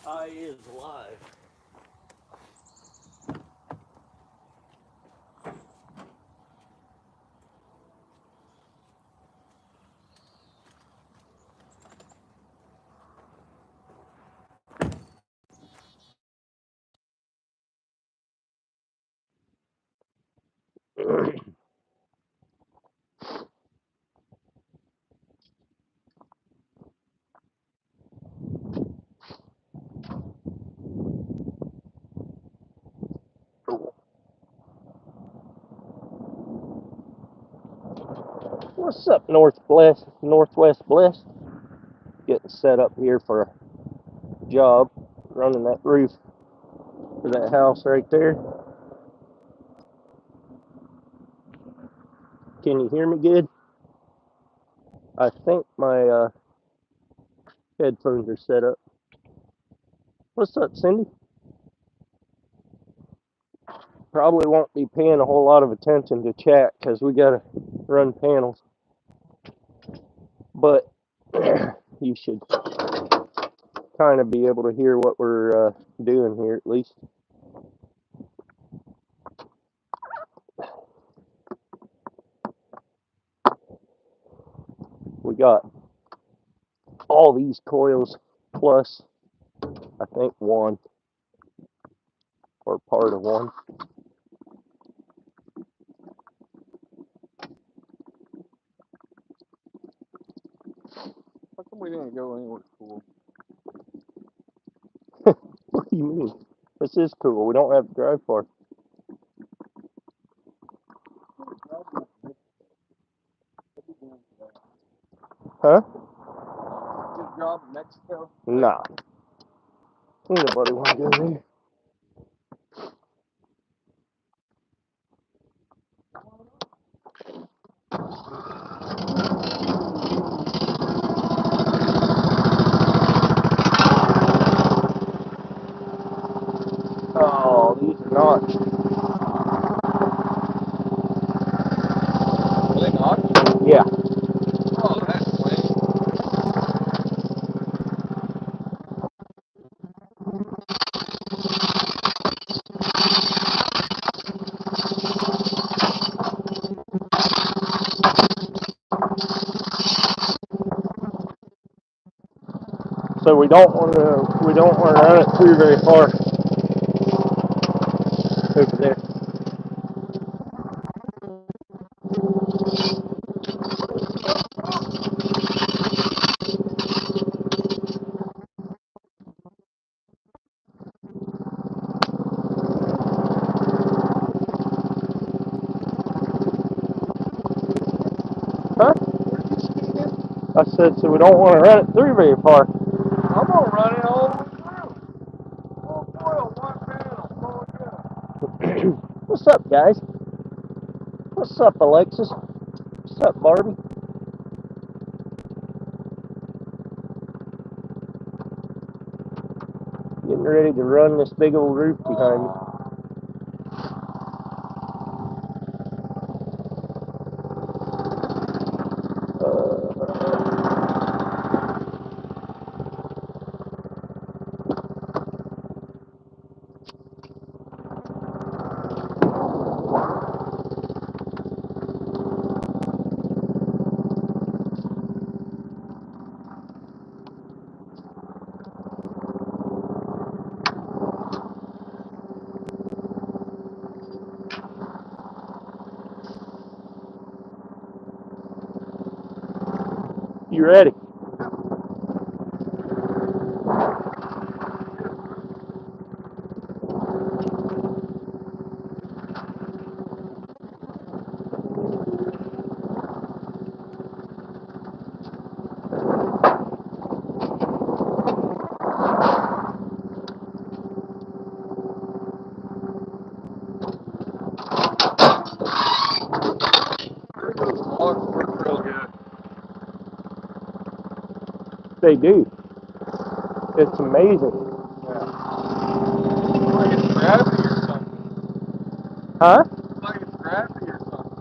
I is live. What's up, Northwest Blessed? Getting set up here for a job, running that roof for that house right there. Can you hear me good? I think my headphones are set up. What's up, Cindy? Probably won't be paying a whole lot of attention to chat because we gotta run panels, but you should kind of be able to hear what we're doing here at least. We got all these coils plus I think one or part of one. How come we didn't go anywhere cool? What do you mean? This is cool. We don't have to drive far. Huh? Good job in Mexico. Nah. Ain't nobody want to go there. Oh, these are notched. Are they not? Yeah. Oh, that's lame. So we don't want to run it through very far over there. Huh? I said so we don't want to run it through very far. I'm gonna run it all the way through. Full coil, one panel, full good. What's up, guys? What's up, Alexis? What's up, Barbie? Getting ready to run this big old roof behind me. You ready? Those logs work real good. They do. It's amazing. It's like it's gravity or something. Huh? It's like it's gravity or something.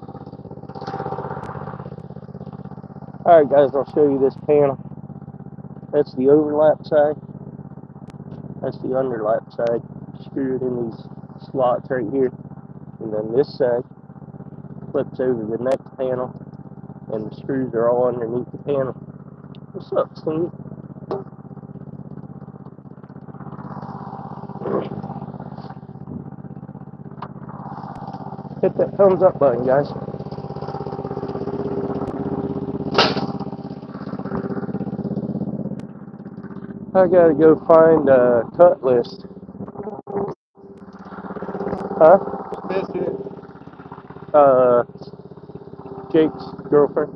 Alright guys, I'll show you this panel. That's the overlap side. That's the underlap side. Screw it in these slots right here. And then this side flips over the next panel, and the screws are all underneath the panel. What's up, Steve? Hit that thumbs up button, guys. I gotta go find a cut list. Huh? What's this is? Jake's girlfriend.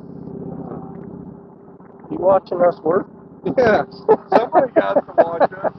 You watching us work? Yeah, somebody got to watch us.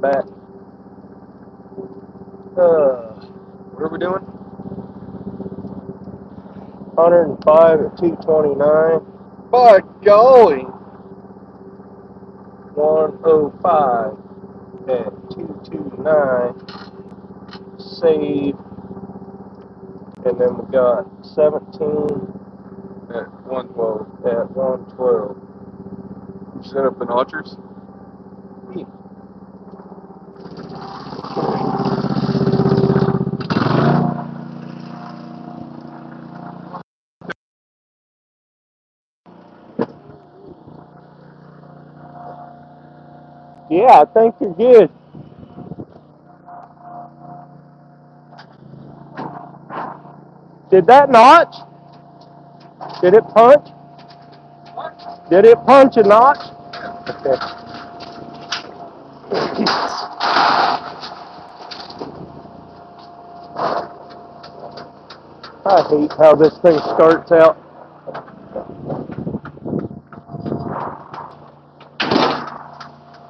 Back. What are we doing? 105 at 229. By golly. 105 at 229. Save. And then we got 17 At 112. at 112. You set up the notchers? Yeah, I think you're good. Did that notch? Did it punch? Did it punch a notch? Okay. I hate how this thing starts out.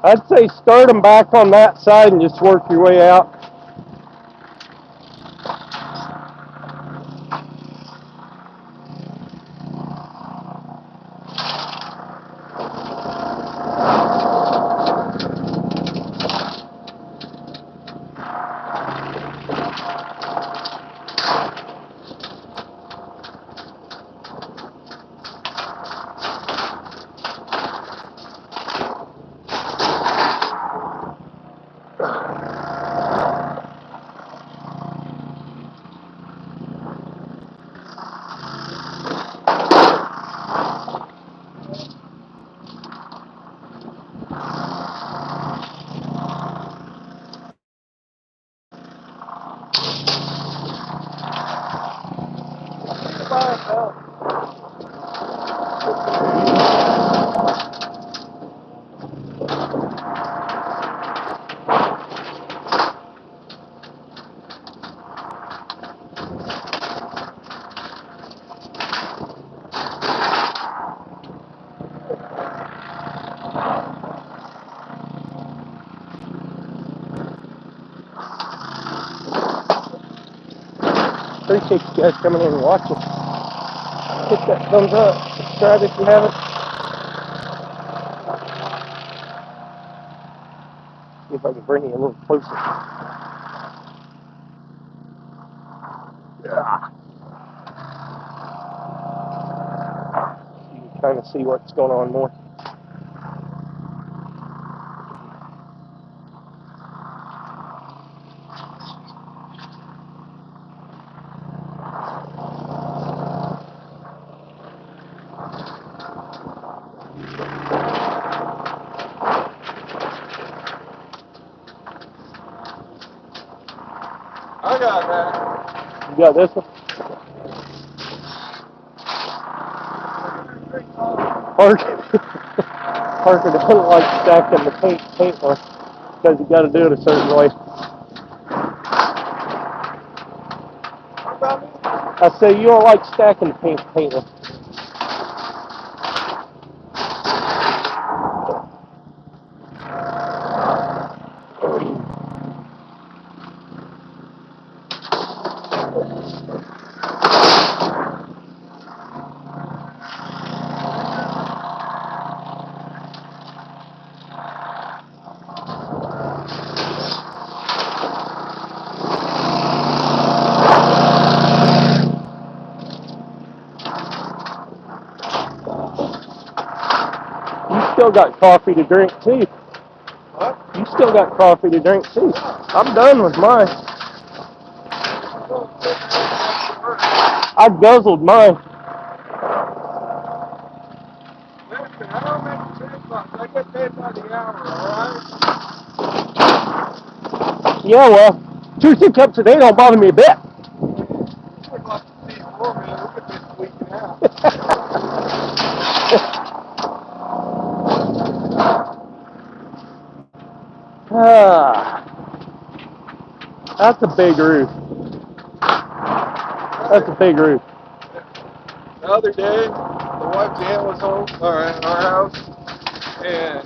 I'd say start them back on that side and just work your way out. Appreciate you guys coming in and watching. Hit that thumbs up. Subscribe if you haven't. See if I can bring you a little closer. Yeah. You can kind of see what's going on more. I got that. You got this one? Parker, Parker doesn't like stacking the paint one because you got to do it a certain way. What about me? I say you don't like stacking the paint one. You still got coffee to drink too. What? You still got coffee to drink too. I'm done with mine. I guzzled mine. Listen, I don't make sense. I get paid by the hour, alright? Yeah, well, 2 cups a day don't bother me a bit. You would like to see more, man. We could be tweaking out. That's a big roof. That's a big roof. The other day, the wife Jan was home, or at our house, and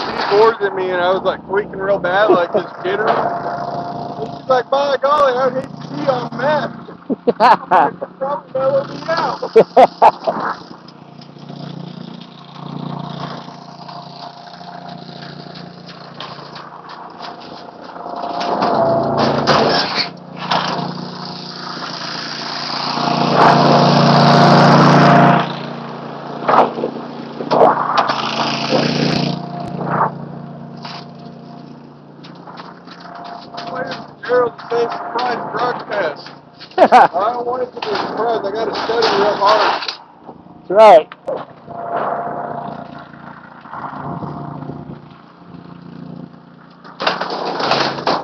she bored at me, and I was like tweaking real bad, like just jittery. And she's like, by golly, I hate to see you on meth. I'm like, probably mellow me out. Gerald to say surprise drug test. I don't want it to be a surprise. I got to study real hard. That's right.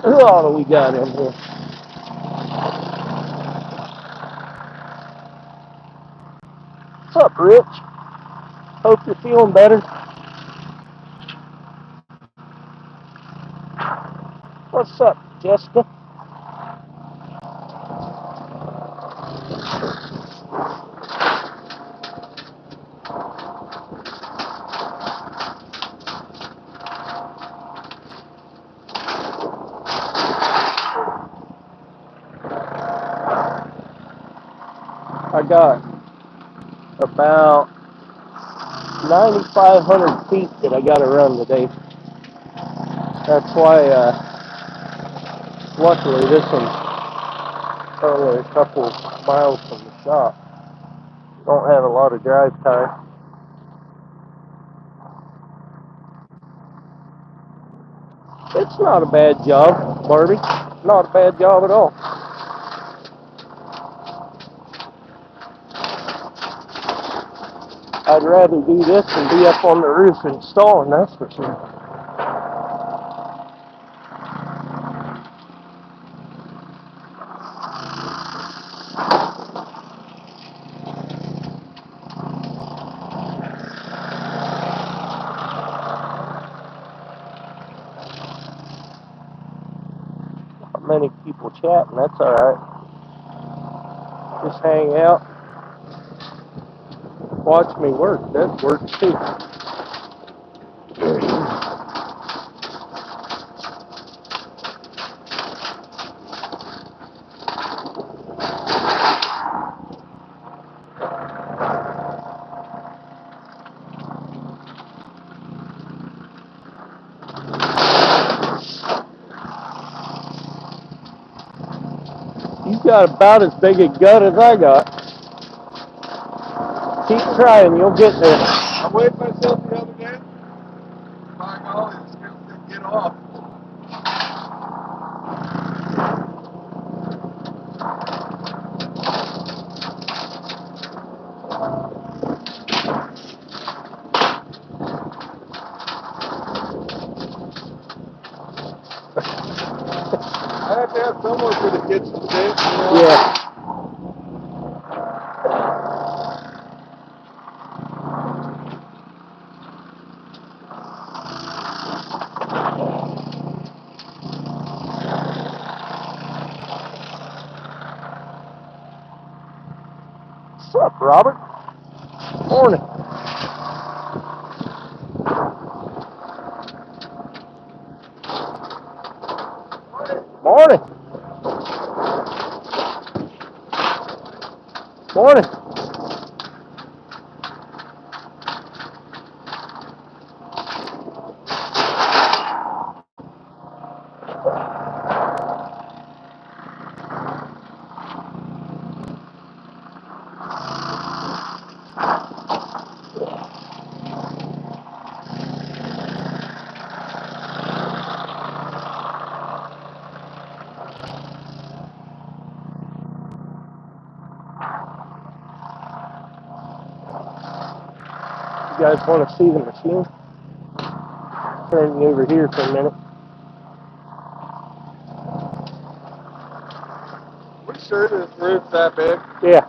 Who all do we got in here? What's up, Rich? Hope you're feeling better. What's up, Jessica? I got about 9,500 feet that I got to run today. That's why, luckily, this one's only a couple miles from the shop. Don't have a lot of drive time. It's not a bad job, Barbie. Not a bad job at all. I'd rather do this than be up on the roof installing, that's for sure. Not many people chatting, that's alright. Just hang out. Watch me work, that works too. got about as big a gut as I got. Keep trying, you'll get there. I weighed myself the other day. My golly, it's going to get off. I have to have someone for the kids to say, you know? Yeah. What's up, Robert? Morning. Morning. Morning. You guys want to see the machine? Turn you over here for a minute. We sure this roof's that big. Yeah.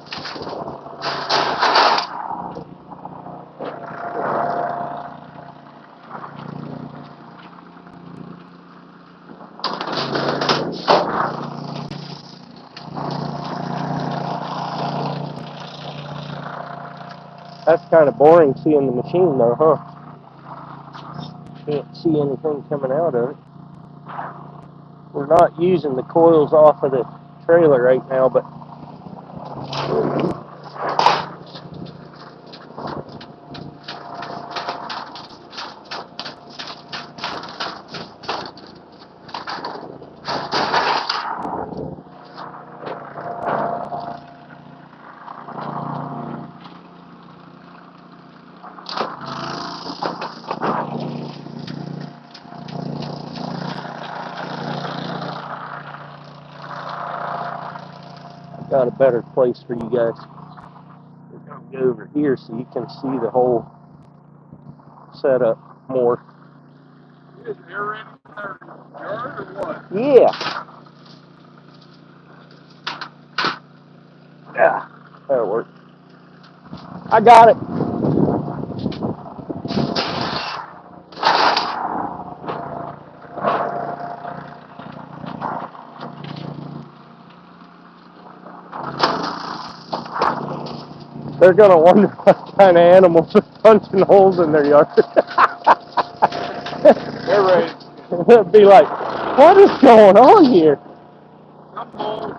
That's kind of boring seeing the machine though, huh? Can't see anything coming out of it. We're not using the coils off of the trailer right now, but got a better place for you guys. We're gonna go over here so you can see the whole setup more. Is it aerating our yard or what? Yeah. Yeah. That'll work. I got it. They're gonna wonder what kind of animals are punching holes in their yard. They're ready. They'll be like, what is going on here? I'm old.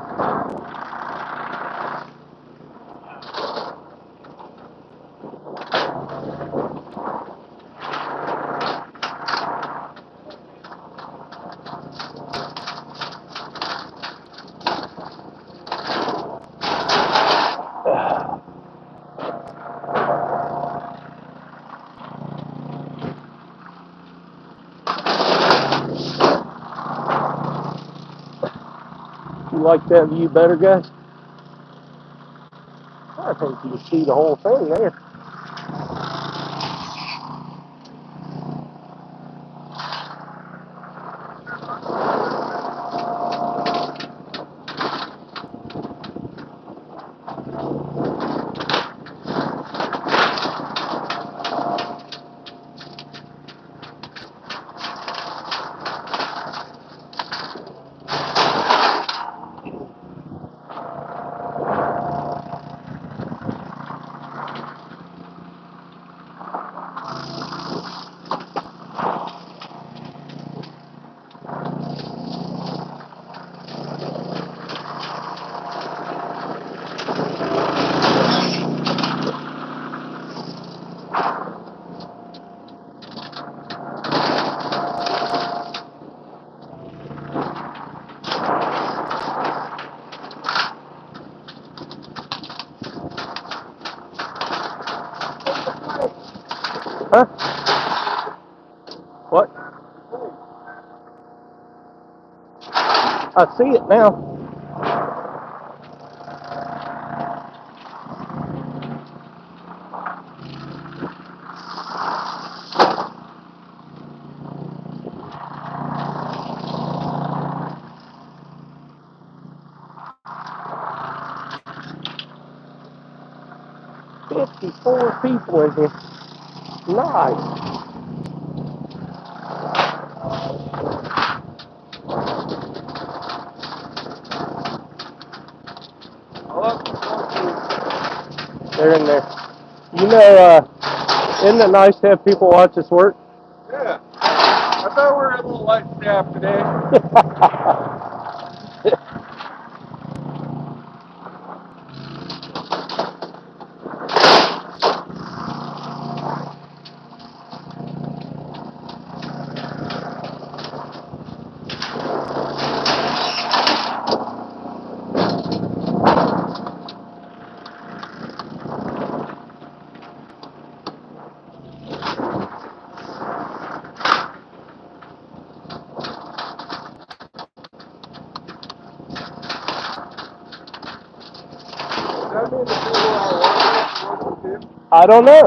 You like that view better, guys? I think you can see the whole thing there. Huh? What? I see it now. "54 people in here. Nice." They're in there. You know, isn't it nice to have people watch us work? Yeah. I thought we were a little light staff today. That means the people are working too. I don't know.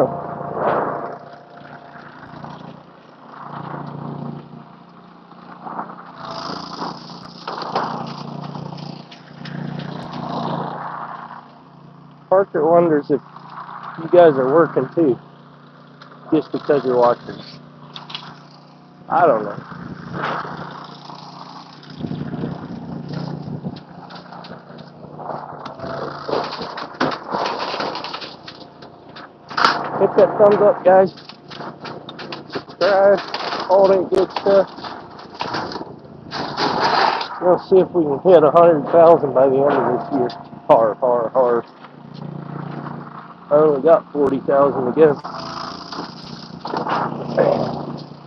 Parker wonders if you guys are working too, just because you're watching. I don't know. Hit that thumbs up, guys. Subscribe. All that good stuff. We'll see if we can hit 100,000 by the end of this year. Har, har, har. I only got 40,000 to go.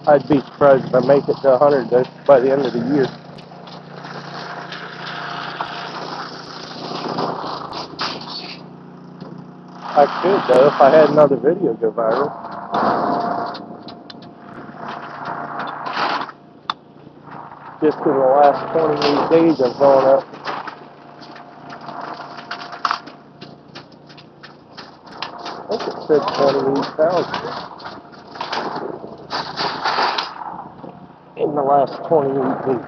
I'd be surprised if I make it to 100 by the end of the year. I could, though, if I had another video go viral. Just in the last 28 days, I've gone up. I think it said 28,000 in the last 28 days.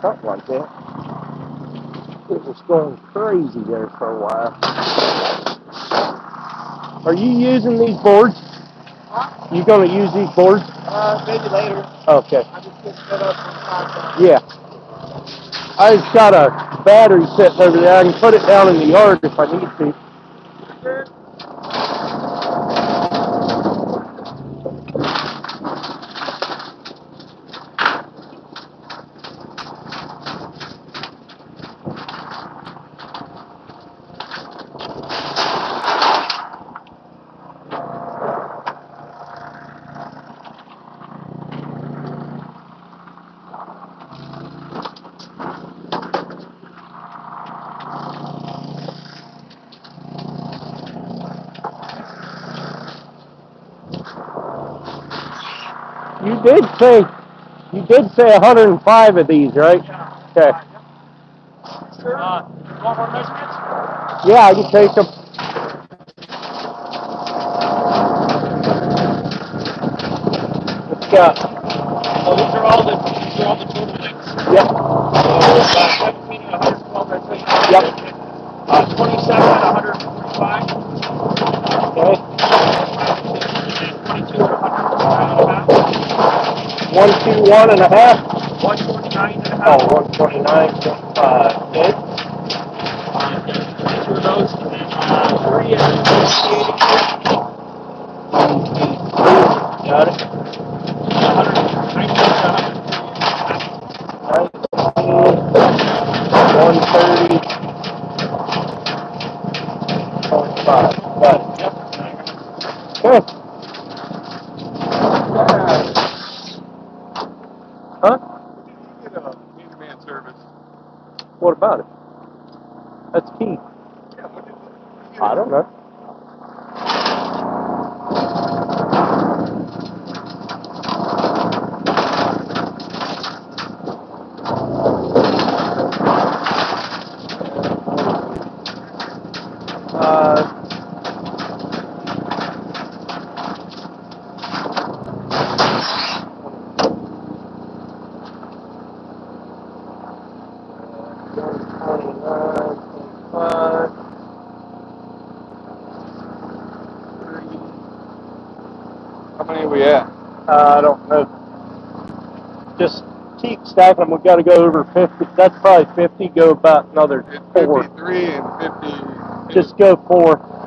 Something like that. It was going crazy there for a while. Are you using these boards? Huh? You gonna use these boards? Maybe later. Okay. I just get set up for contact. Yeah. I just got a battery sitting over there. I can put it down in the yard if I need to. Sure. You did say 105 of these, right? Yeah. Okay. Sure. You want more measurements? Yeah, I can take them. Let's go. So these are all the total lengths. Yep. So 17 at 112 by 20. Yep. 27 at 145. Okay. 22 at 149.5. 121 and a half. 129 and a half. Oh, 129.5. Okay. 22 of those, and then 3 at 168. Got it. 130.5. Got it. Okay. Huh? You get a handyman service. What about it? That's key. Yeah, what did you I don't know. Just keep stacking them. We got to go over 50. That's probably 50. Go about another It's 4. 53 and 50. Just go 4.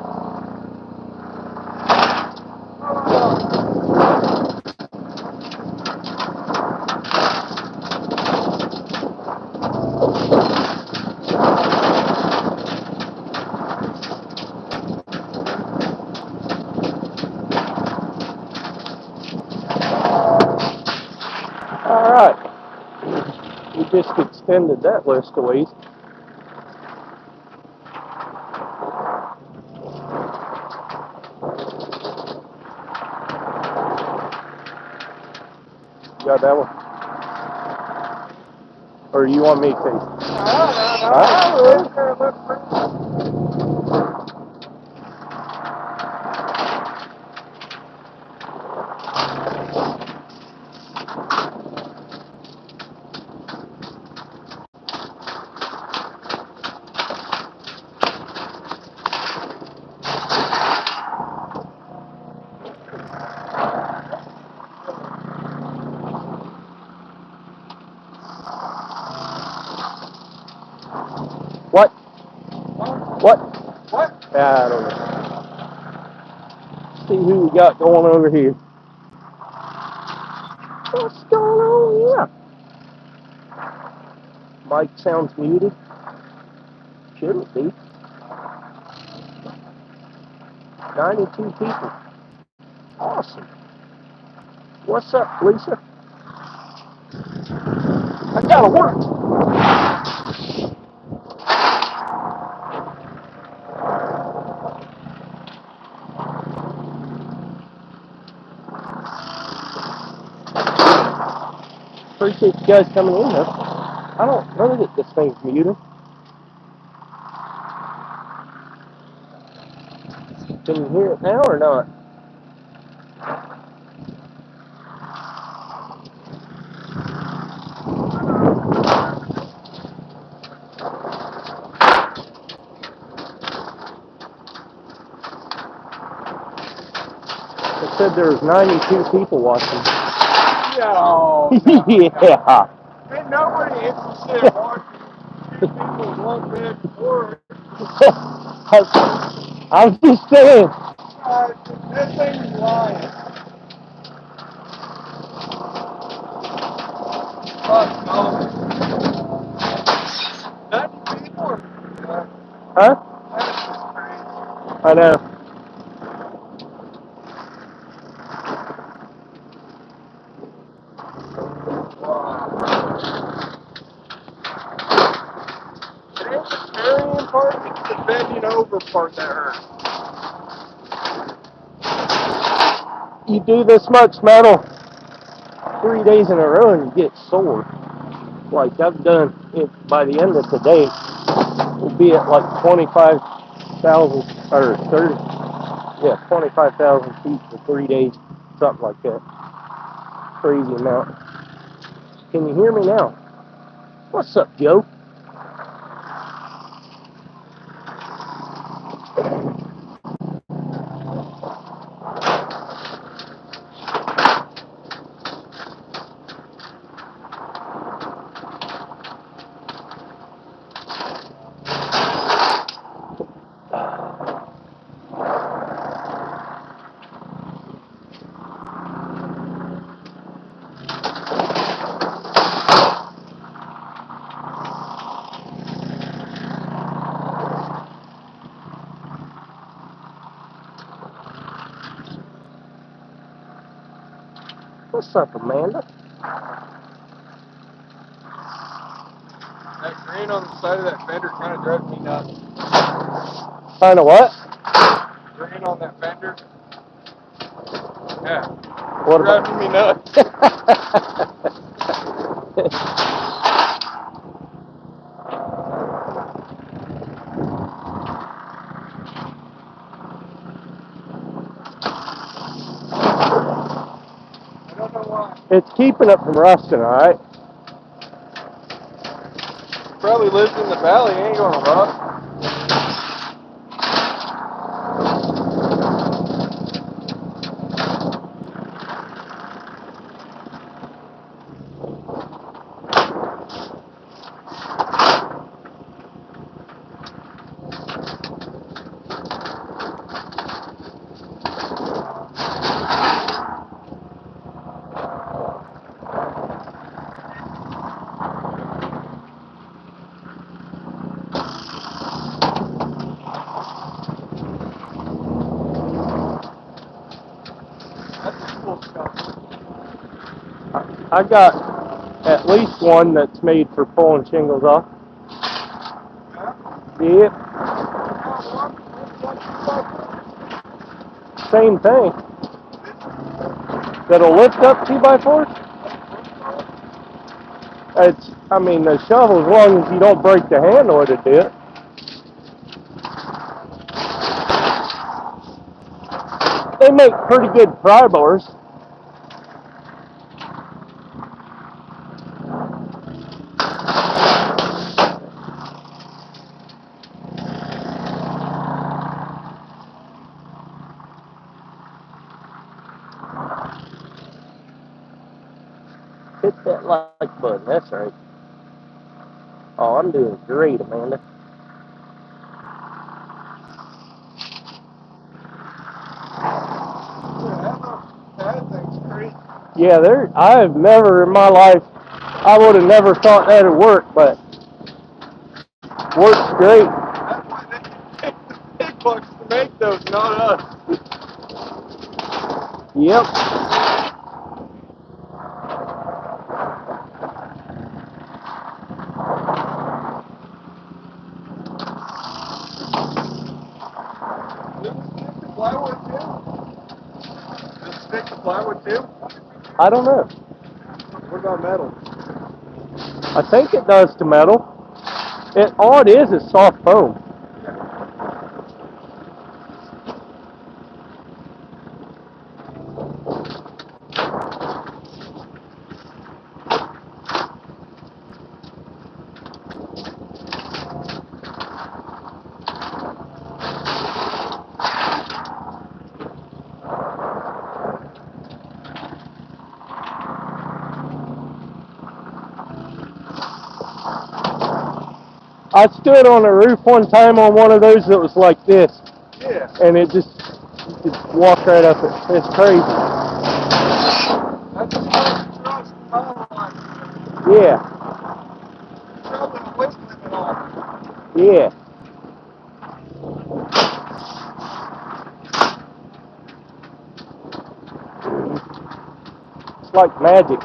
All right. We just extended that list a ways. You got that one? Or you want me to? What? What? What? I don't know. See who we got going over here. What's going on here? Mic sounds muted. Shouldn't be. 92 people. Awesome. What's up, Lisa? I gotta work. Appreciate you guys coming in though. I don't know that this thing's muted. Can you hear it now or not? It said there was 92 people watching. No. Yeah. Ain't nobody interested in watching people one big word. I'm just saying. That thing's lying. Fuck no. 90 people? Huh? That's just crazy. I know. It ain't the carrying part, it's the bending over part that hurts. You do this much metal 3 days in a row and you get sore. Like I've done it by the end of today, we'll be at like 25,000 or 30, 25,000 feet for 3 days, something like that. Crazy amount. Can you hear me now? What's up, Joe? What's up, Amanda? That green on the side of that fender kind of drives me nuts. Kind of what? Green on that fender? Yeah. What Driving me nuts. I don't know why. It's keeping it from rusting, all right? Probably lives in the valley, ain't gonna rust. I got at least one that's made for pulling shingles off. Yep. Same thing. That'll lift up 2x4s? I mean, the shovel, as long as you don't break the handle, it'll do it. They make pretty good pry bars. Hit that like button, that's right. Oh, I'm doing great, Amanda. That thing's great. Yeah, I've never in my life, I would have never thought that'd work, but works great. That's why they take the big bucks to make those, not us. Yep. Plywood too? Does it stick to plywood too? I don't know. What about metal? I think it does to metal. All it is soft foam. I stood on a roof one time on one of those that was like this. Yeah. And it just, you could walk right up it. It's crazy. That's a trust power line. Yeah. Probably a weight limit on. Yeah. It's like magic.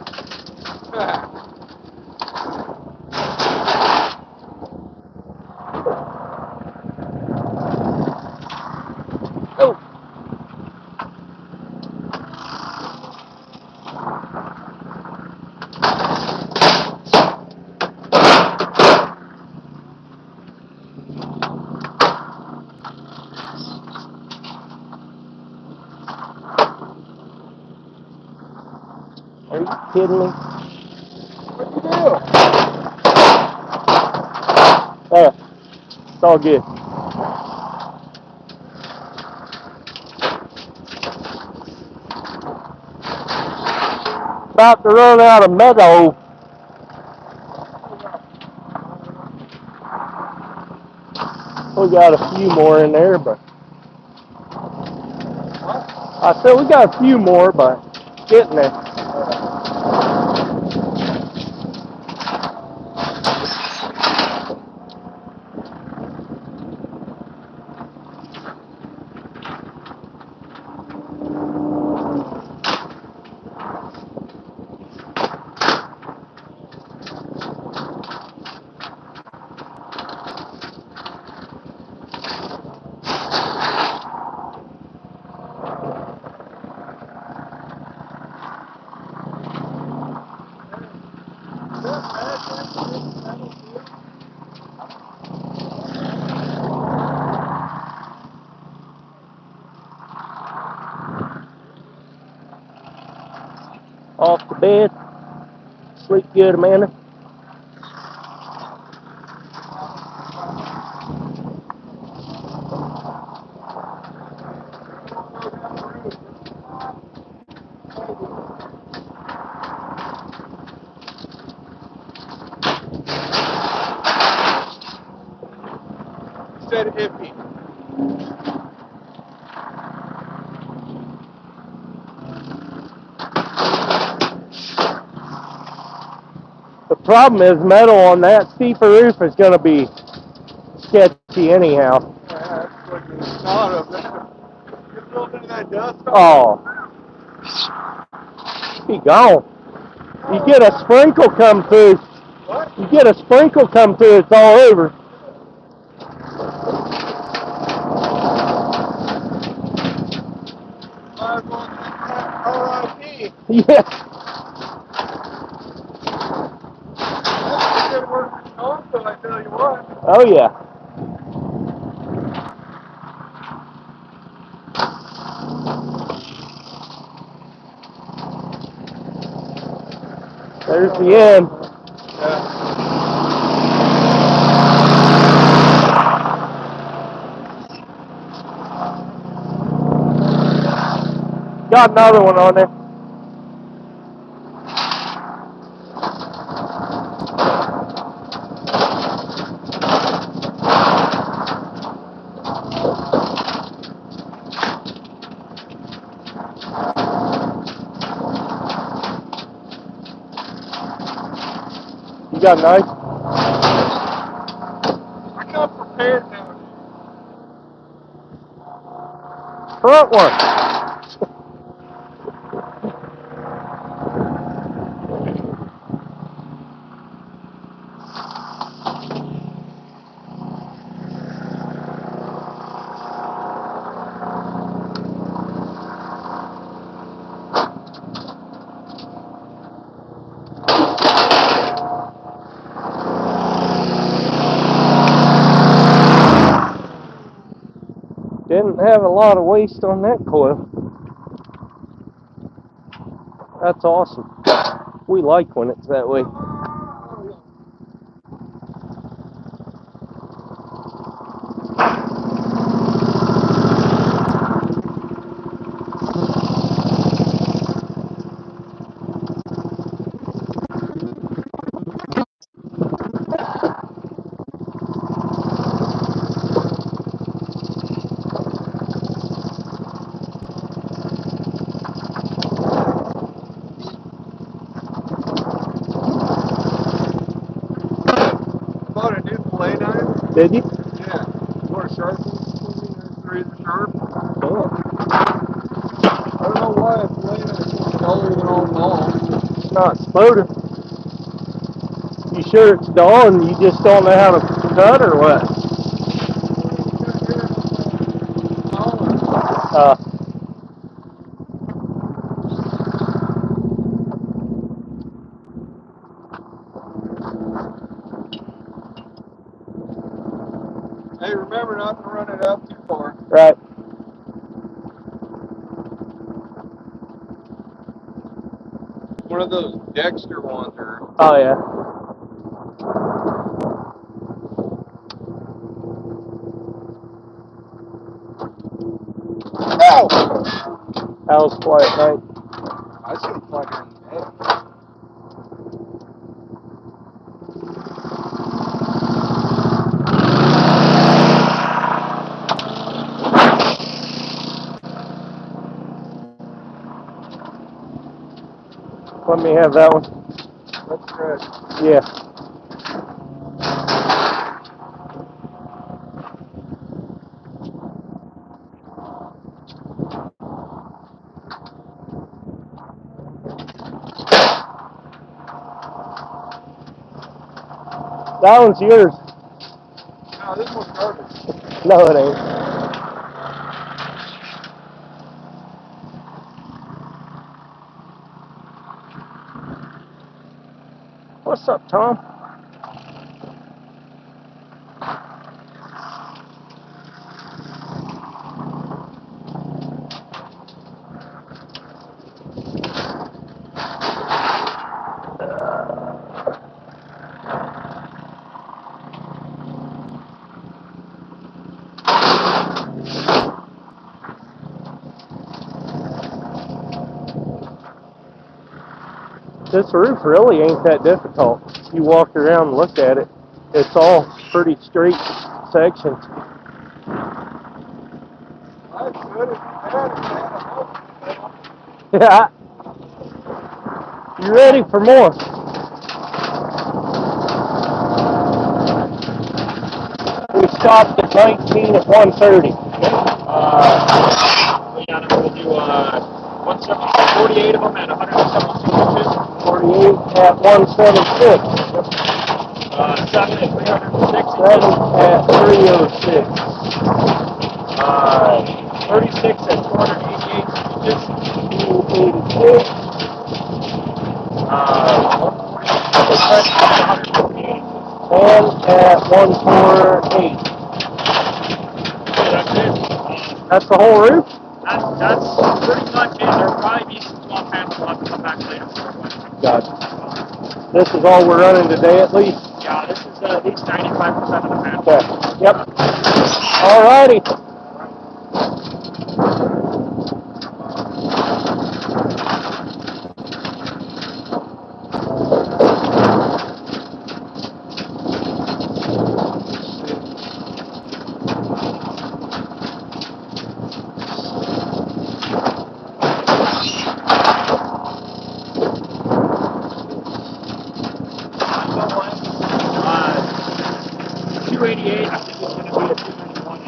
Oh. Are you kidding me? What'd you do? It's all good. About to run out of metal. We got a few more in there, but I said we got a few more, but getting there. Off the bed. Sleep good, Amanda. Said hippie. The problem is metal on that steeper roof is going to be sketchy anyhow. Yeah, that's what it's not of that. Get a little bit of that dust on. Oh. Be gone. You get a sprinkle come through. What? You get a sprinkle come through, it's all over. Might as well R.I.P. Yeah. That's a good word for Wisconsin, I tell you what. Oh yeah. There's the end. Yeah. Got another one on there. You got a knife? I'm not prepared now. Front one. Didn't have a lot of waste on that coil. That's awesome. We like when it's that way. Bought a new fillet knife. Did you? Yeah. What a sharp one. They're either sharp. Cool. I don't know why a fillet knife is duller than all ball. It's not spoken. You sure it's dull and you just don't know how to cut or what? Hey, remember not to run it up too far. Right. One of those Dexter ones or Oh yeah. oh! That was quiet night. I should have plugged it in the bed. Let me have that one. That's good. Yeah. That one's yours. No, this one's garbage. No, it ain't. What's up, Tom? This roof really ain't that difficult. You walk around and look at it. It's all pretty straight sections. That's good. Yeah. You ready for more? We stopped at 19 at 130. We'll do 48 of them at 172 inches. 38 at 176. 7 at 306. 7 at 306. 36 at 488 inches. 288. 1 at 10 at 148. 148 inches. That's it. That's the whole roof? That's pretty much it. There'll probably be some small panels left to come back later for it. Gotcha. This is all we're running today at least? Yeah, this is at least 95% of the panels. Okay. Yep. Alrighty. $288. I think it's going to be a $291.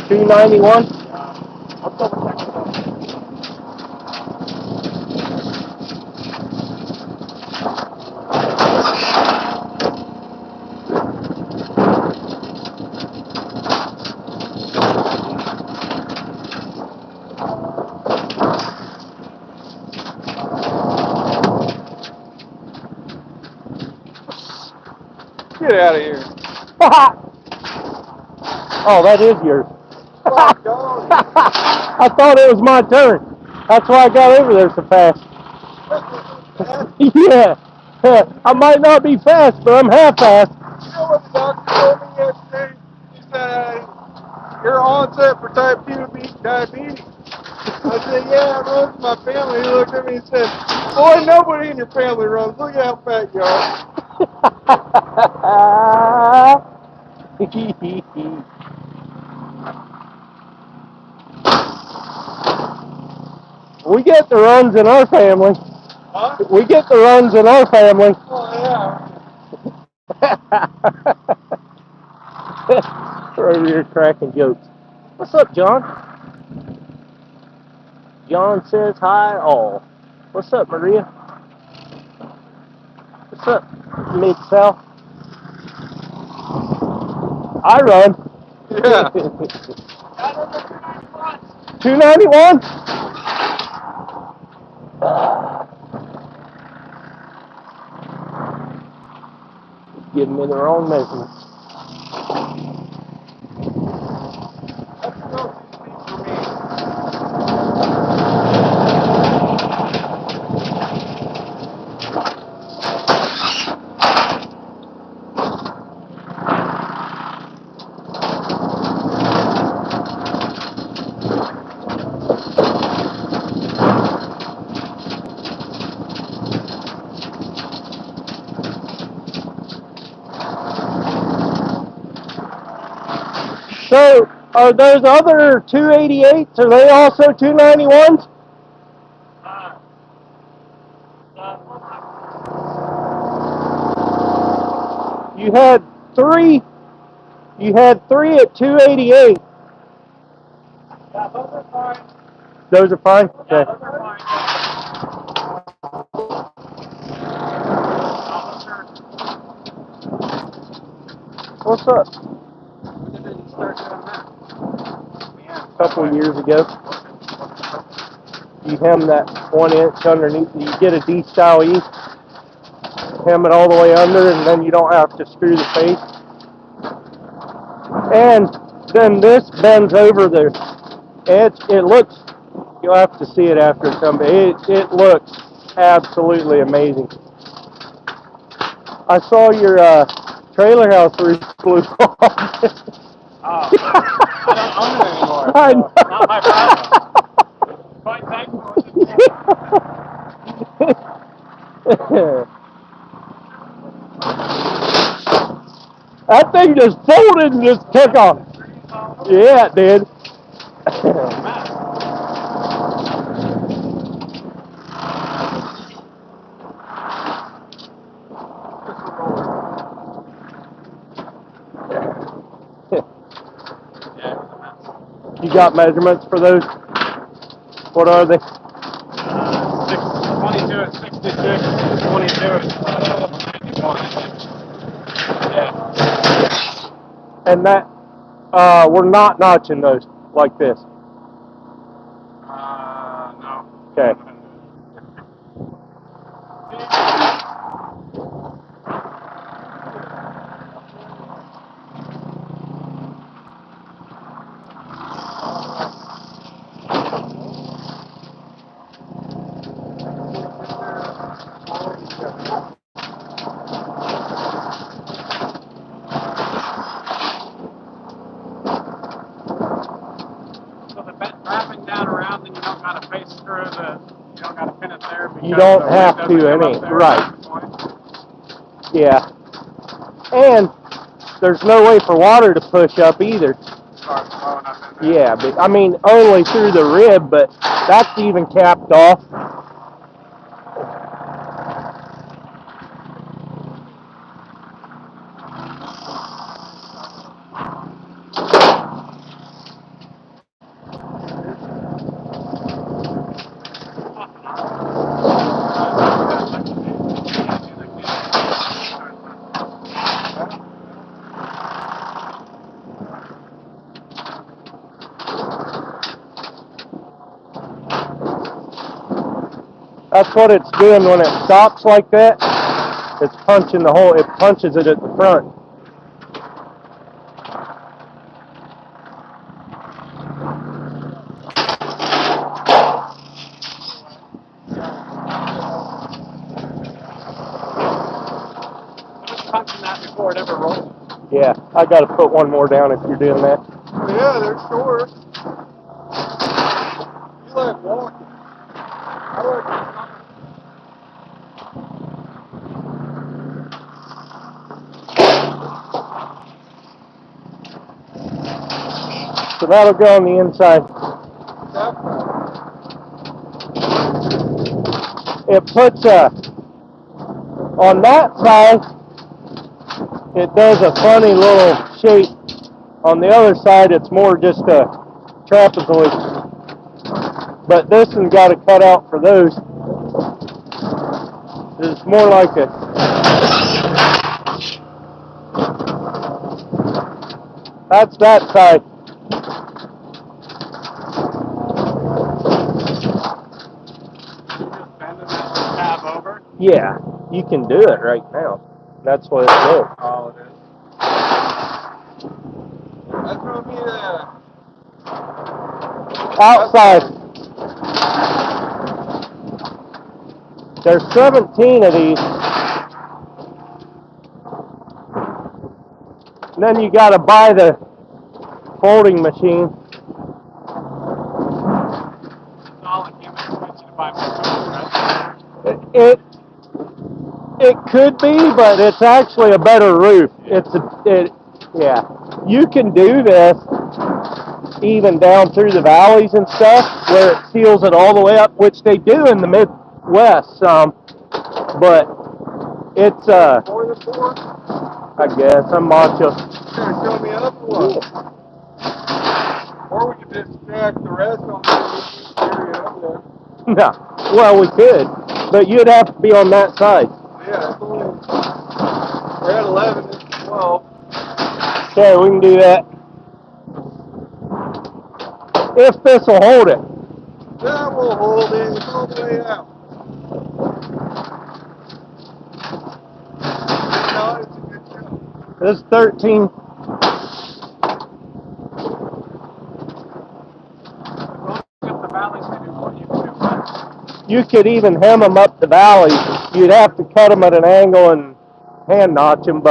291? I'll double check it out. Get out of here. Oh, that is yours. I thought it was my turn. That's why I got over there so fast. Yeah. I might not be fast, but I'm half fast. You know what the doctor told me yesterday? He said, your onset for type 2 diabetes. I said, yeah, it runs in my family. He looked at me and said, boy, nobody in your family runs. Look at how fat you are. We get the runs in our family. Huh? We get the runs in our family. Oh, yeah. We're over here cracking jokes. What's up, John? John says hi all. What's up, Maria? What's up, Mid-South? I run. Yeah. 291? Giving me the wrong measurements. So, are those other 288s, are they also 291s? You had three at 288. Yeah, those are fine. Those are fine? Yeah, Okay. those are fine. What's up? When did you start doing that? A couple of years ago. You hem that 1 inch underneath. You get a D-style E. Hem it all the way under, and then you don't have to screw the face. And then this bends over the edge. It looks, you'll have to see it after it comes. It looks absolutely amazing. I saw your trailer house roof blew off. I don't own it anymore. I So know. not my problem. Quite thankful. That thing just folded and just took off. Yeah, it did. You got measurements for those? What are they? 22 and 66. 22 is 51. Yeah. And that, we're not notching those like this. No. Okay. So the wrapping down around, then you don't got to face through the, you don't got to pin it there. You don't have to any, right. Yeah. And there's no way for water to push up either. Yeah, but I mean only through the rib, but that's even capped off. That's what it's doing when it stops like that. It's punching the hole. It punches it at the front. Punching that before it ever rolls. Yeah, I got to put one more down if you're doing that. Yeah, they're short. You like walking. I like So that'll go on the inside. It puts on that side, it does a funny little shape. On the other side, it's more just a trapezoid. But this one's got a cutout for those. It's more like a, that's that side. Tab over. Yeah, you can do it right now. That's what it's doing. Oh, it is. That's gonna be Outside. There's 17 of these. And then you got to buy the folding machine. It could be, but it's actually a better roof. Yeah. You can do this even down through the valleys and stuff, where it seals it all the way up, which they do in the Midwest some. But it's more than 4. I guess I'm macho. You're gonna show me up or what? Yeah. Or we could just stack the rest on the area. No. Well, we could, but you'd have to be on that side. Yeah, it's only, we're at 11, it's 12. Okay, we can do that. If this will hold it. That will hold it, it's all the way out. No, it's a good job. This 13. You could even hem them up the valley. You'd have to cut them at an angle and hand notch them,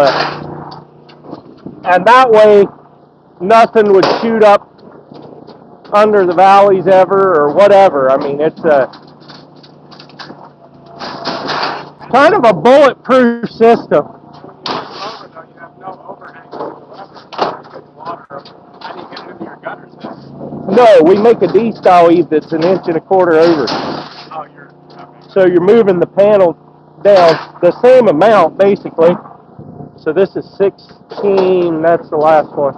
and that way nothing would shoot up under the valleys ever or whatever. I mean, it's kind of a bulletproof system. No, we make a D-style eave that's 1 1/4 inches over. So you're moving the panel down the same amount, basically. So this is 16, that's the last one.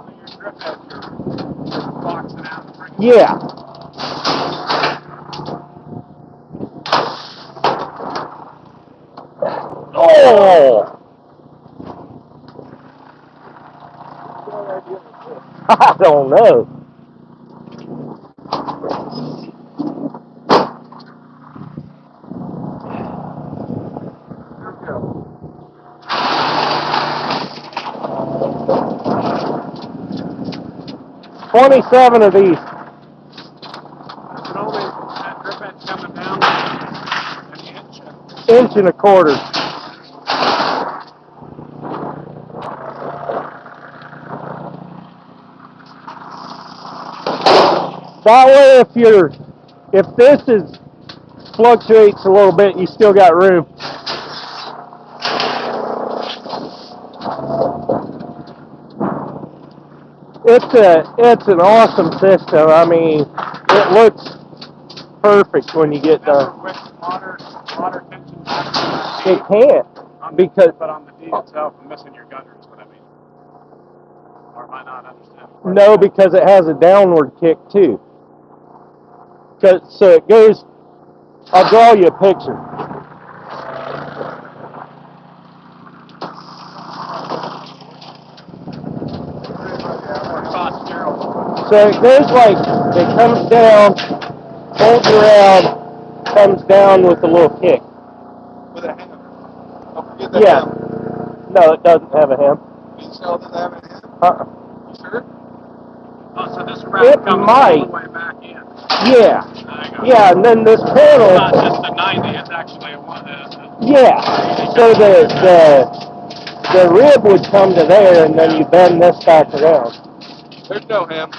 Yeah. Oh! I don't know. Here we go. 27 of these. Is it only that drip edge coming down an inch? Inch and a quarter. That way, if this fluctuates a little bit, you still got room. It's an awesome system. I mean, it looks perfect when you get done. With water tension back It can't because but on the D itself, I'm missing your gutter is what I mean. Or am I not understanding? no, because it has a downward kick too. So it goes. I'll draw you a picture. So it goes like it comes down, folds around, comes down with a little kick. With a hem. Don't forget the Yeah. hem. No, it doesn't have a hem. These cell doesn't have a hem? You sure? Oh, so this round comes all the way back in. Yeah. Yeah, and then this panel. It's not just a 90, it's actually a one. Yeah. So the rib would come to there, and then you bend this back around. There's no hem.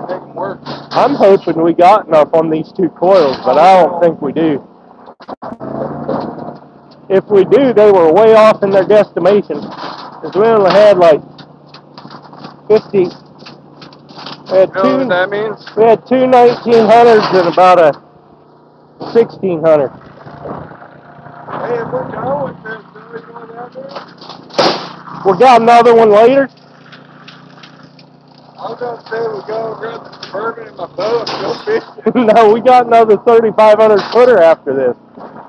Make them work. I'm hoping we got enough on these two coils, but I don't think we do. If we do, they were way off in their guesstimation, because we only had like 50. We had You know what that means? We had two 1900s and about a 1600. Hey, if we're done with this, are we going down there? We got another one later. I was going to say we go grab the Suburban in my boat and go fishing. No, we got another 3,500 footer after this.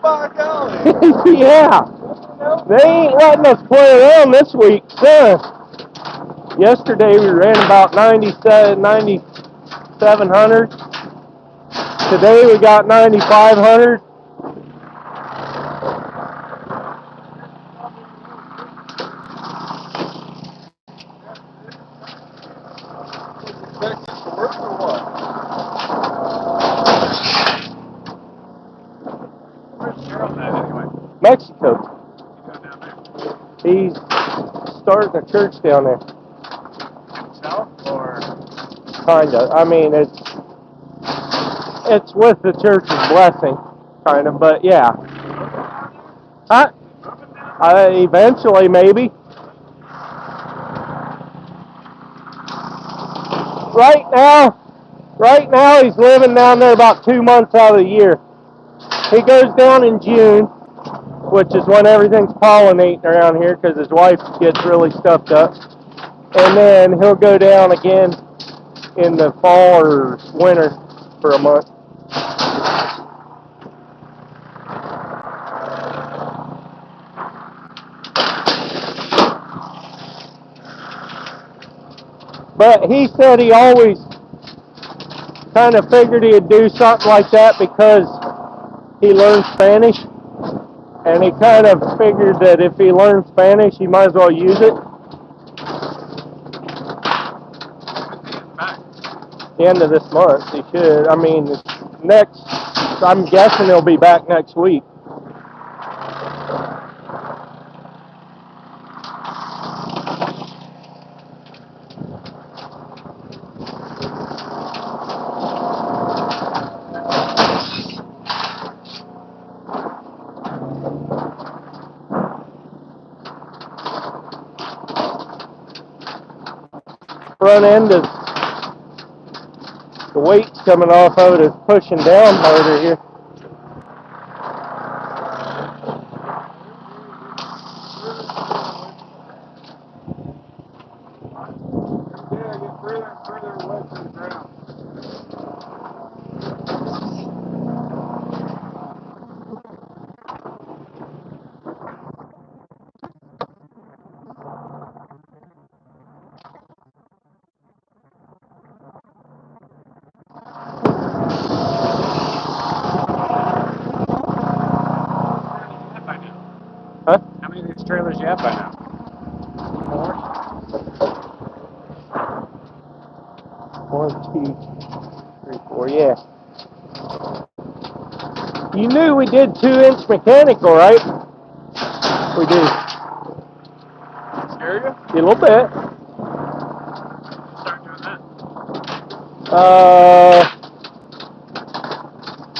By golly. Yeah. They ain't letting us play around this week, so. Yesterday we ran about 9,700. Today we got 9,500. Expect this to work or what? Where's Gerald at anyway? Mexico. He's starting a church down there. Himself or? Kinda. I mean, it's with the church's blessing, kind of. But yeah. Huh? Eventually, maybe. Right now, he's living down there about 2 months out of the year. He goes down in June, which is when everything's pollinating around here because his wife gets really stuffed up. And then he'll go down again in the fall or winter for a month. But he said he always kind of figured he'd do something like that because he learned Spanish. And he kind of figured that if he learned Spanish, he might as well use it. The end of this month, he should. I mean, I'm guessing he'll be back next week. Front end is, the weight's coming off of it is pushing down harder here. does you have by now? 1, 2, 3, 4. Yeah. You knew we did 2-inch mechanical, right? We do. Scare you? A little bit. Start doing that.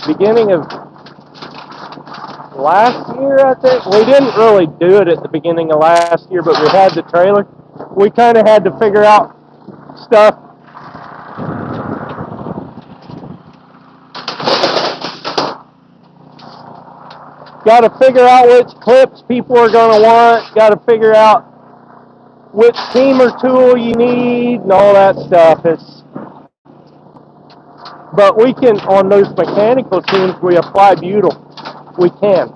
Beginning of last year, I think. We didn't really do it at the beginning of last year, but we had the trailer. We kind of had to figure out stuff. Got to figure out which clips people are going to want. Got to figure out which seamer tool you need and all that stuff. But we can, on those mechanical teams, we apply butyl. We can,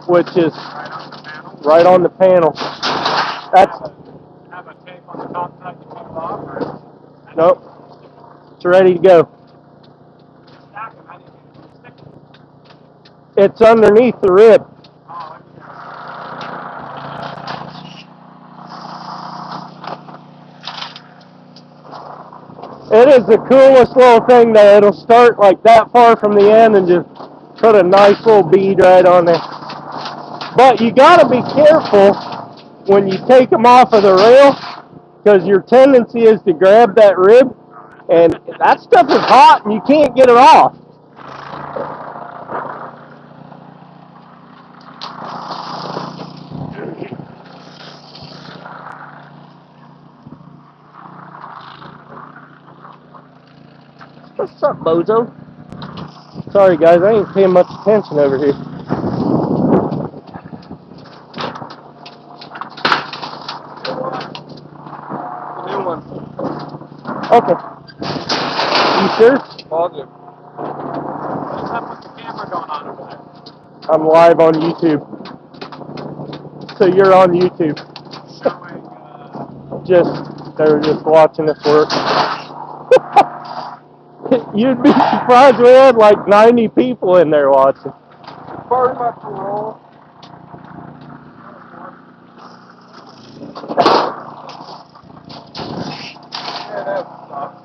which is right on the panel. That's Have a tape on the top side you peel off, or nope. It's ready to go. stack them. How do you stick them? It's underneath the rib. Oh, It is the coolest little thing that it'll start like that far from the end and just put a nice little bead right on there. But you got to be careful when you take them off of the rail, because your tendency is to grab that rib, and that stuff is hot and you can't get it off. What's up, bozo? Sorry guys, I ain't paying much attention over here. New one. Okay. You sure? Positive. what's up with the camera going on over there? I'm live on YouTube. So you're on YouTube. Showing, They're just watching us work. You'd be surprised, we had like 90 people in there watching. Part of my parole. Yeah, that sucks.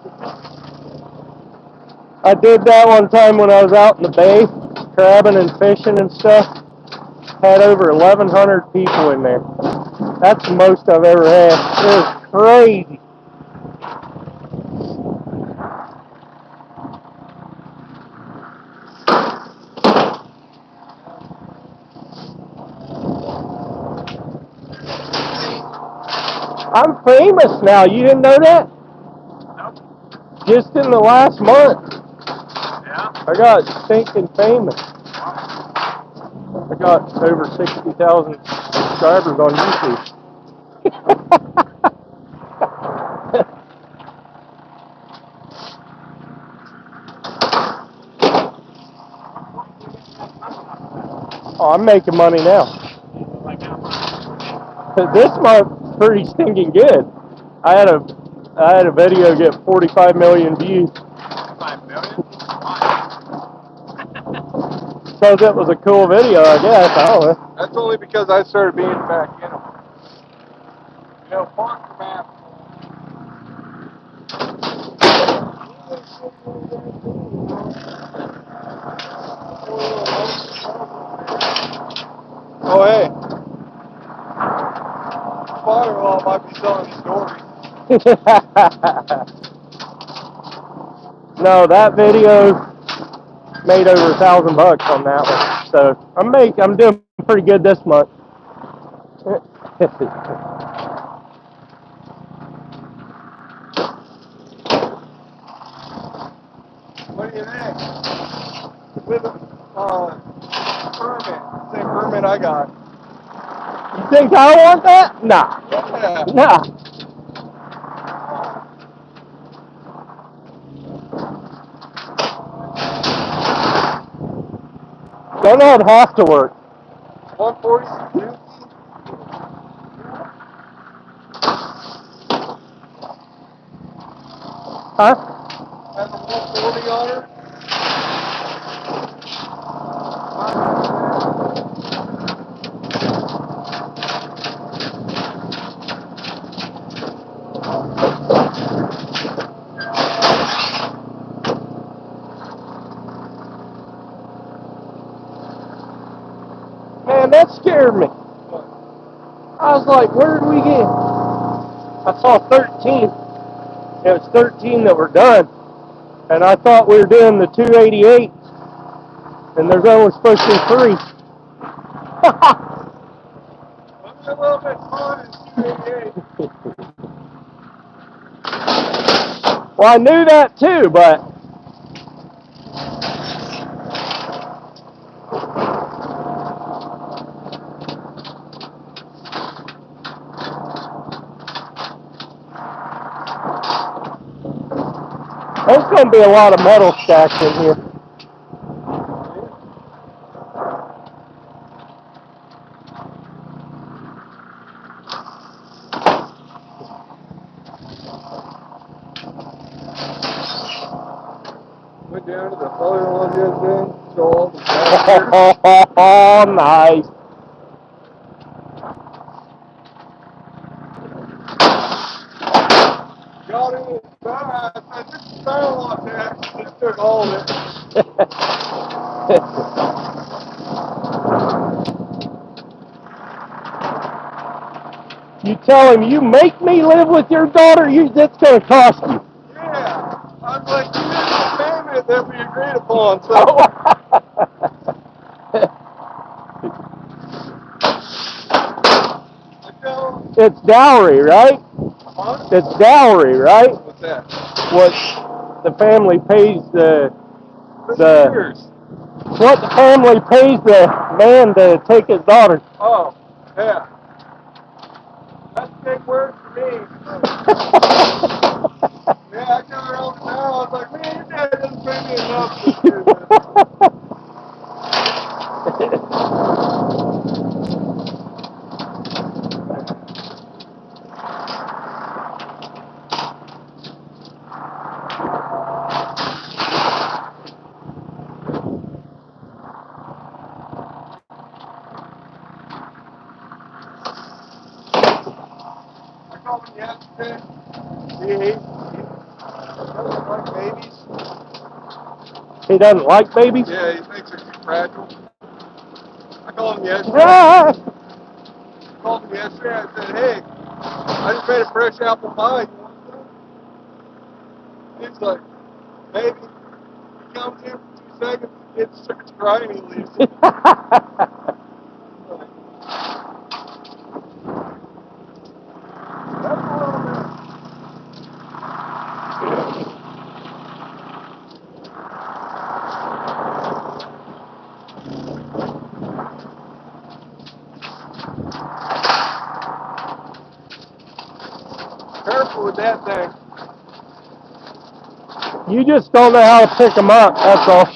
I did that one time when I was out in the bay, crabbing and fishing and stuff. Had over 1,100 people in there. That's the most I've ever had. It was crazy. I'm famous now. You didn't know that? nope. Just in the last month, Yeah. I got stinking famous. I got over 60,000 subscribers on YouTube. Oh, I'm making money now. Like how much? This month's pretty stinking good. I had a video get 45 million views. 5 million? Because it was a cool video, I guess. I don't know. That's only because I started being back in them. You know, Parker Map. Oh, hey. Father-in-law might be telling stories. No, that video made over $1,000 on that one. So I'm doing pretty good this month. What do you think? With a permit. Same permit I got. You think I want that? Nah. Yeah. Nah. Don't have to work. 140 Suzuki. Huh? Has a 140 on her. I was like, where did we get? I saw 13. It was 13 that were done. And I thought we were doing the 288. And there's only supposed to be 3. I'm a little bit smaller than 288. Well, I knew that too, but there's going to be a lot of metal stacked in here. Went down to the other one the other day, saw all the back Oh, nice. got in his back. I said, this is barrel on that. He took all of it. You tell him, you make me live with your daughter, that's going to cost you. Yeah. I was like, you didn't pay me that we agreed upon, so. It's dowry, right? Huh? It's dowry, right? What's that? What the family pays Years. what the family pays the man to take his daughter. Oh, yeah. That's a big word for me. Yeah, I got her over now. I was like, man, your dad doesn't pay me enough to do this. I called him yesterday. He doesn't like babies. He doesn't like babies? Yeah, he thinks they're too fragile. I called him yesterday. Ah! I called him yesterday. I said, hey, I just made a fresh apple pie. You want some? He's like, maybe. He comes in for 2 seconds and starts crying. He leaves. Careful with that thing. You just don't know how to pick them up, that's all.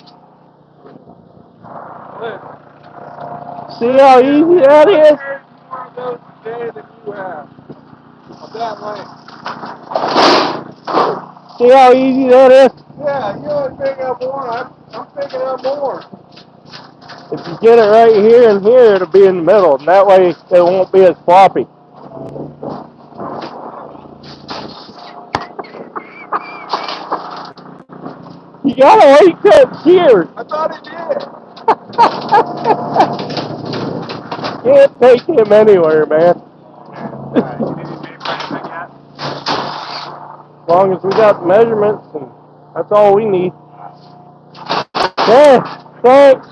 See how easy that is? I've carried more of those today than you have. Of that length. See how easy that is? Yeah, you only pick up one. I'm picking up more. If you get it right here and here, it'll be in the middle, and that way it won't be as floppy. You gotta wait till it's here. I thought it did. Can't take him anywhere, man. You need me for anything yet? As long as we got the measurements, and that's all we need. Okay, thanks.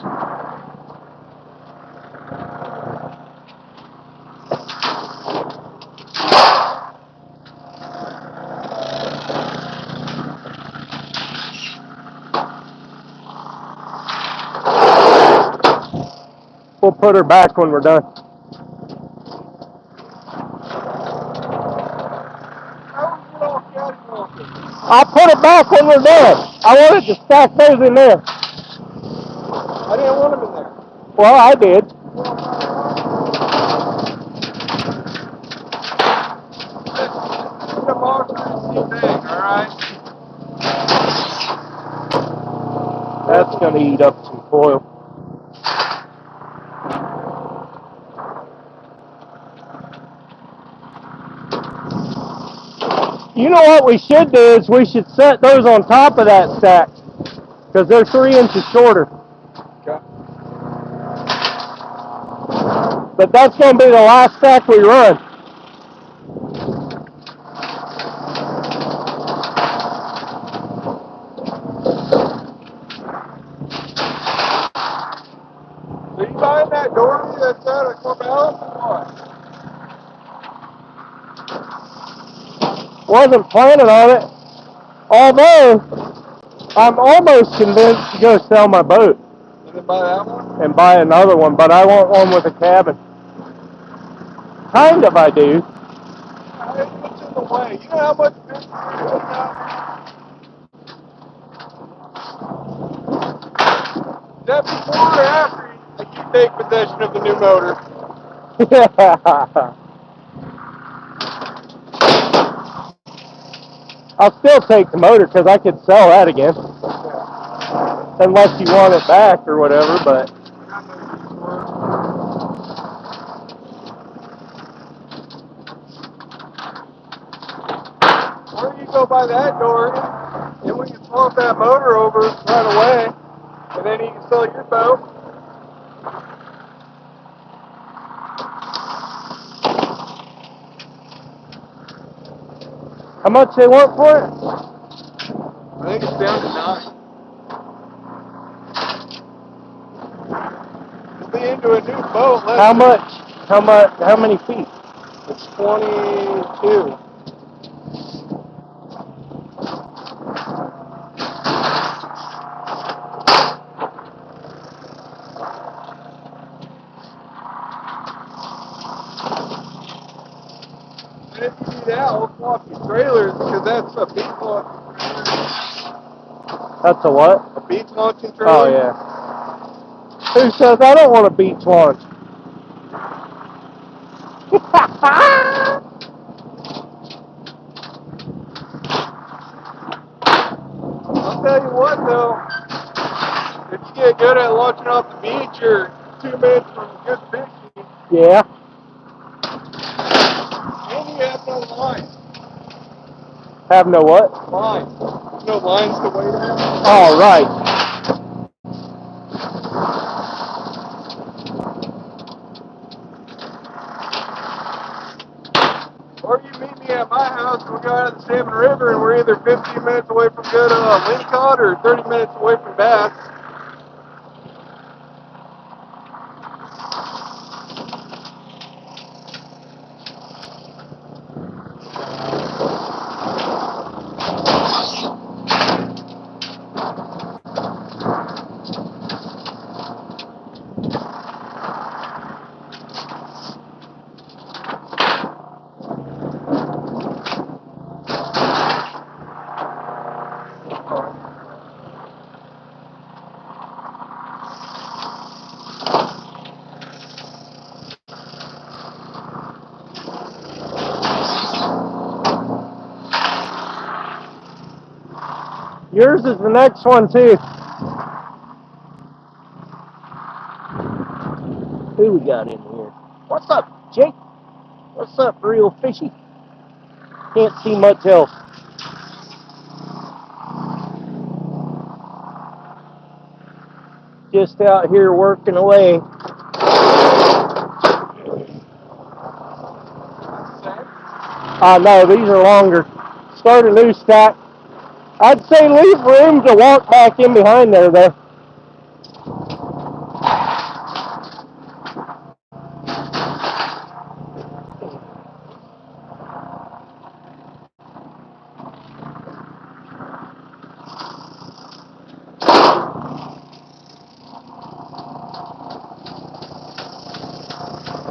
We'll put her back when we're done. I'll put it back when we're done. I wanted to stack those in there. I didn't want them in there. Well, I did. Put them all through the thing, alright? That's going to eat up some coil. You know what we should do is we should set those on top of that stack, because they're 3 inches shorter. Okay. But that's going to be the last stack we run. So you buying that dory that's out of Corvallis or what? Wasn't planning on it. Although, I'm almost convinced to go sell my boat. And then buy that one? And buy another one, but I want one with a cabin. Kind of I do. What's in the way? You know how much business you're doing now? Is that before or after you take possession of the new motor? I'll still take the motor because I could sell that again. Unless you want it back or whatever, but. Or you go buy that dory, and we can swap that motor over right away, and then you can sell your boat. How much they want for it? I think it's down to 9. We'll be into a new boat. How much? How many feet? It's 22. And if you do that, we'll swap your trailers because that's a beach launching trailer. That's a what? A beach launching trailer? Oh, yeah. Who says I don't want a beach launch? I'll tell you what though, if you get good at launching off the beach, you're 2 minutes from good fishing. Yeah. And you have no line. Have no what? Line. There's no lines to wait on. Oh, right. Or you meet me at my house and we go out of the Salmon River and we're either 15 minutes away from good lingcod or 30 minutes away from bass. Yours is the next one, too. Who we got in here? What's up, Jake? What's up, real fishy? Can't see much else. Just out here working away. No, these are longer. Start a new stack. I'd say leave room to walk back in behind there, though.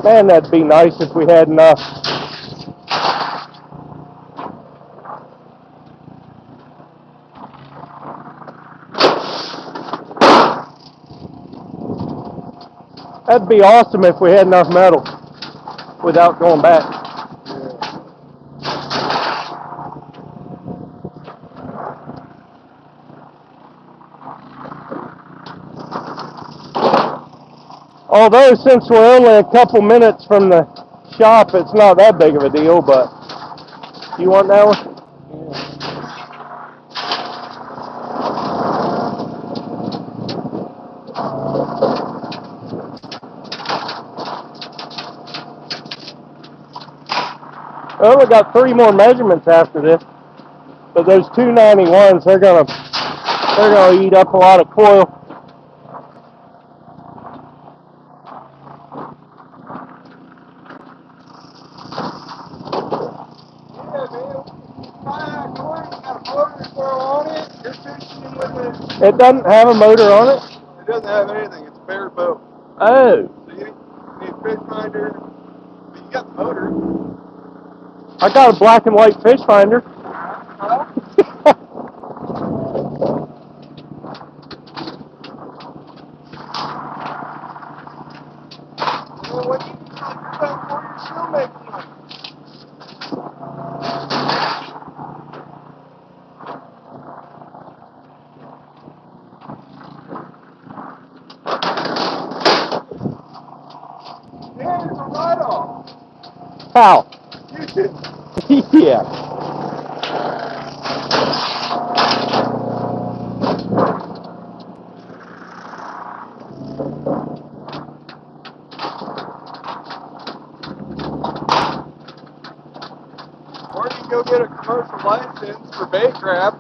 Man, that'd be nice if we had enough. That'd be awesome if we had enough metal without going back. Although, since we're only a couple minutes from the shop, it's not that big of a deal, but you want that one? I only got 3 more measurements after this, but those 291s, they're gonna eat up a lot of coil. Yeah, man. Got a motor coil on it. You're fishing with it. It doesn't have a motor on it. It doesn't have anything. It's a bare boat. Oh, So you need a fish finder, but you got the motor. I got a black and white fish finder. Well, what do you do before you're still making money? Yeah, it's a write-off. How? You did. Yeah. Or you can go get a commercial license for bait crab.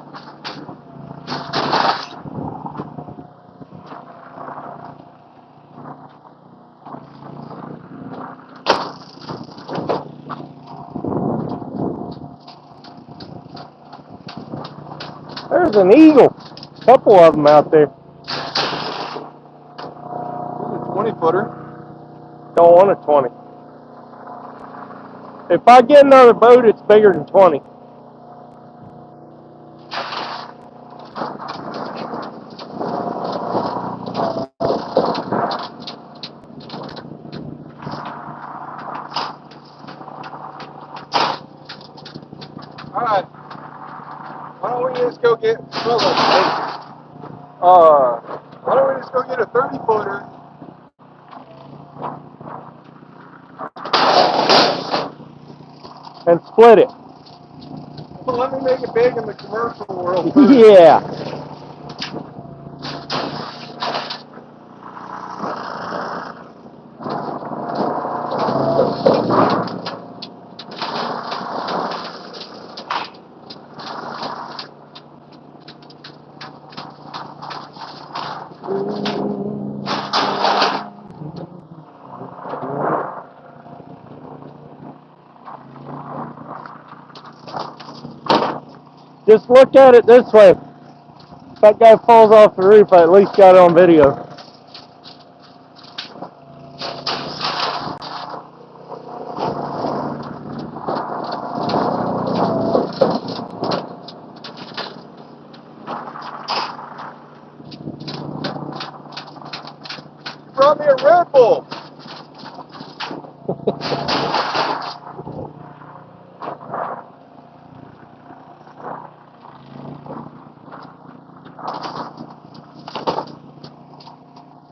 There's an eagle. A couple of them out there. This is a 20-footer. Don't want a 20. If I get another boat, it's bigger than 20. Alright. Why don't we just go get, well, why don't we just go get a 30-footer? And split it. Well, let me make it big in the commercial world first. Yeah. Just look at it this way. If that guy falls off the roof, I at least got it on video. You brought me a Red Bull.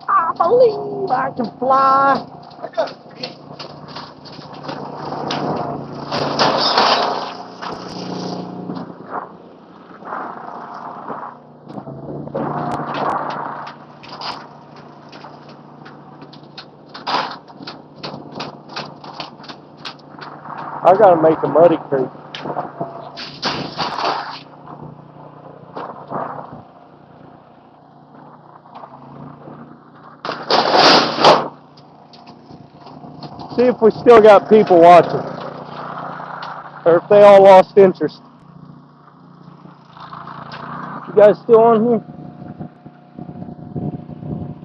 I believe I can fly. I got a feet. I gotta make a muddy creek. See if we still got people watching. Or if they all lost interest. You guys still on here?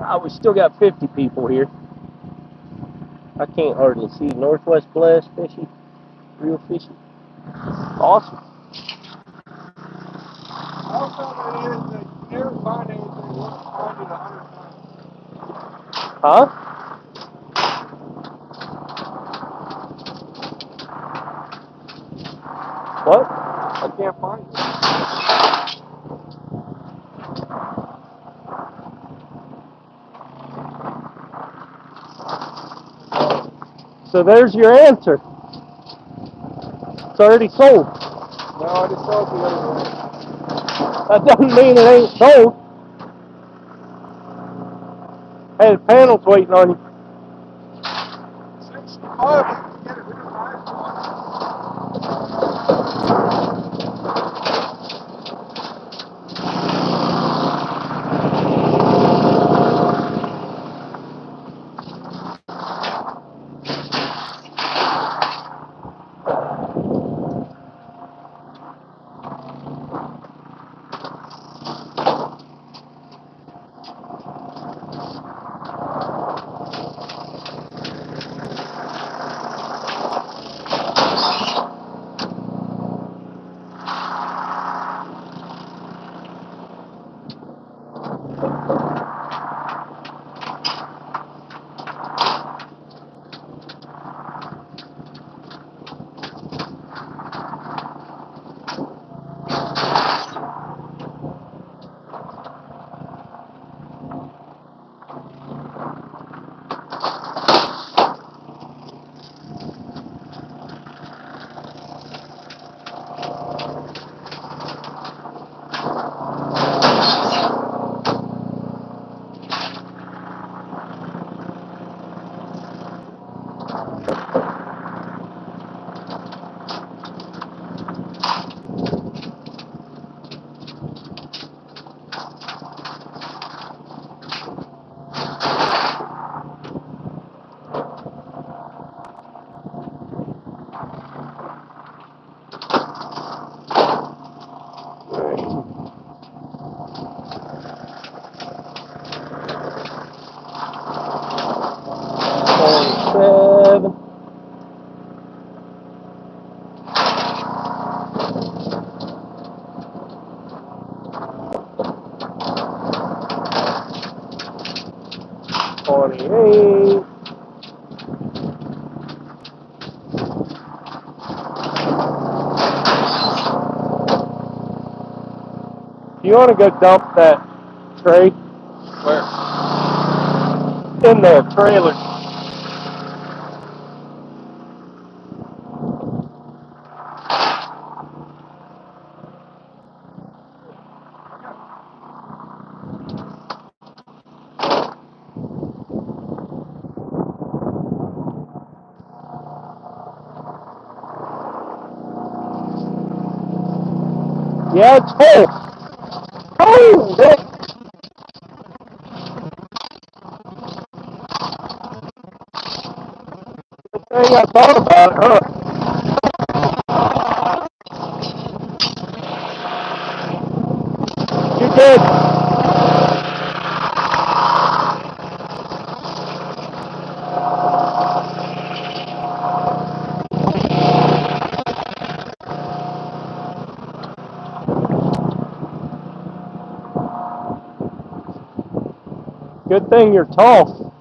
Ah, we still got 50 people here. I can't hardly see. Northwest Blast, fishy. Real fishy. Awesome. Also, that is that you never find anything once you find it 100 times. Huh? What? I can't find it. So there's your answer. It's already sold. No, I just saw it the other way. That doesn't mean it ain't sold. Hey, the panel's waiting on you. 65, you can get a real nice one. 28. You want to go dump that tray? Where? In the trailer. Yeah, it's full. Oh, Dick. Thing I thought about it, huh? You did. Good thing you're tall.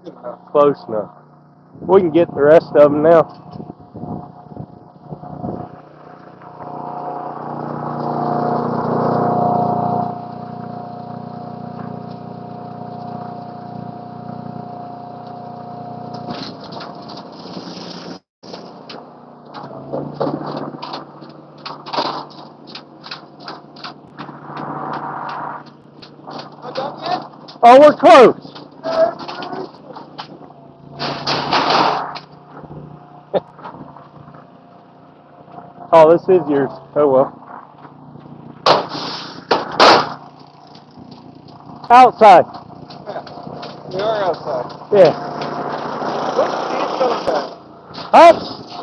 Good enough. Close enough. We can get the rest of them now. Not done yet? Oh, we're close. Oh, this is yours. Oh, well. Outside. Yeah. We are outside. Yeah. When's Steve coming back? Huh?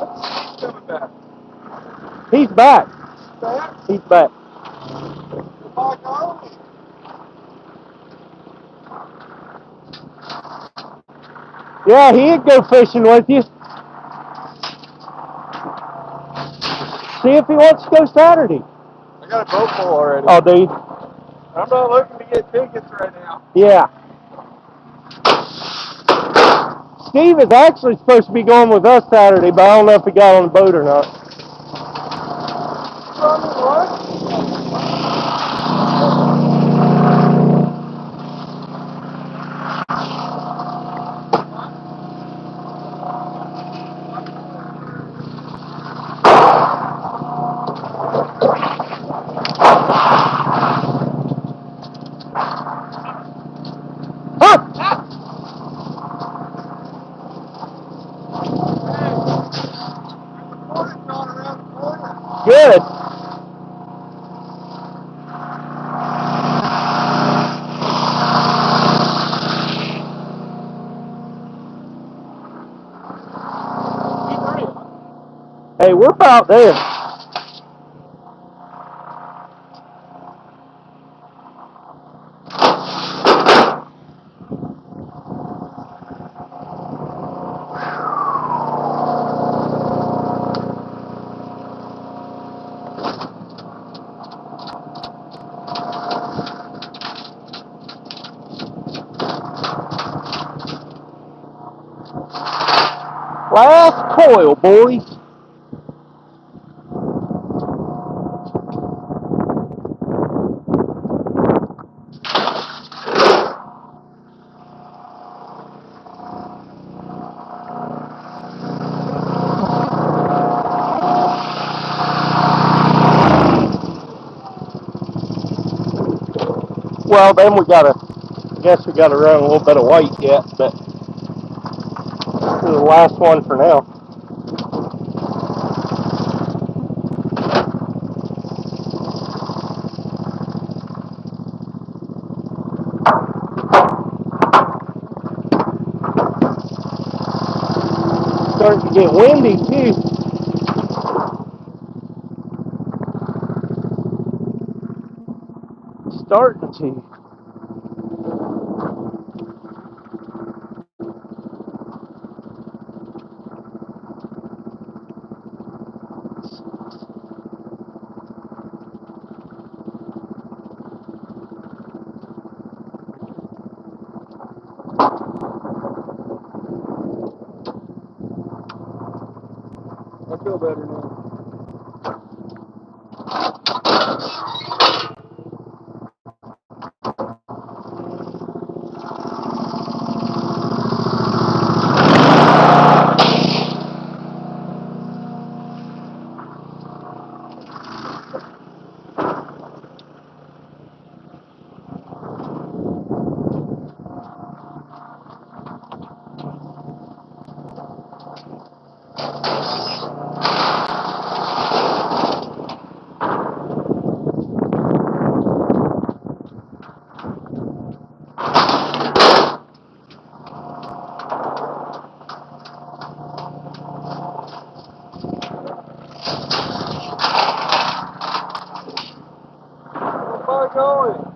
When's Steve coming back? He's back. Back? He's back. By golly. Yeah, he'd go fishing with you. See if he wants to go Saturday. I got a boat full already. Oh, dude. I'm not looking to get tickets right now. Yeah. Steve is actually supposed to be going with us Saturday, but I don't know if he got on the boat or not. What? Huh? Water's not around the corner. Good. Hey, we're about there. Last coil, boys. Well, then we gotta, I guess we gotta run a little bit of white yet, but this is the last one for now. Starting to get windy too. Starting to. feel better now. Where am I going?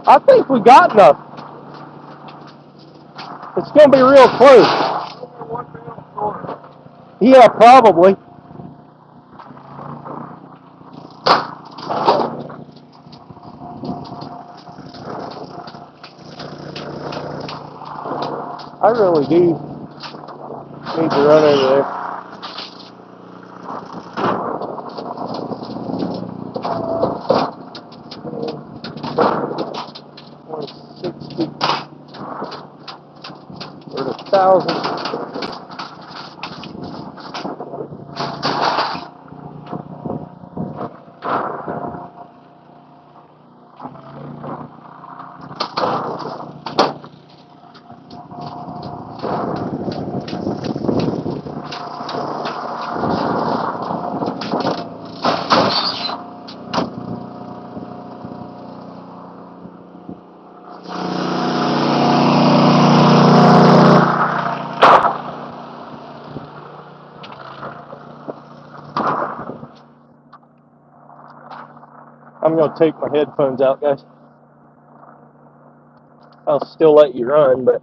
I think we got enough. It's going to be real close. One minute shorter. Yeah, probably. I really do need to run over there. $160 or $1,000. I'm going to take my headphones out, guys. I'll still let you run, but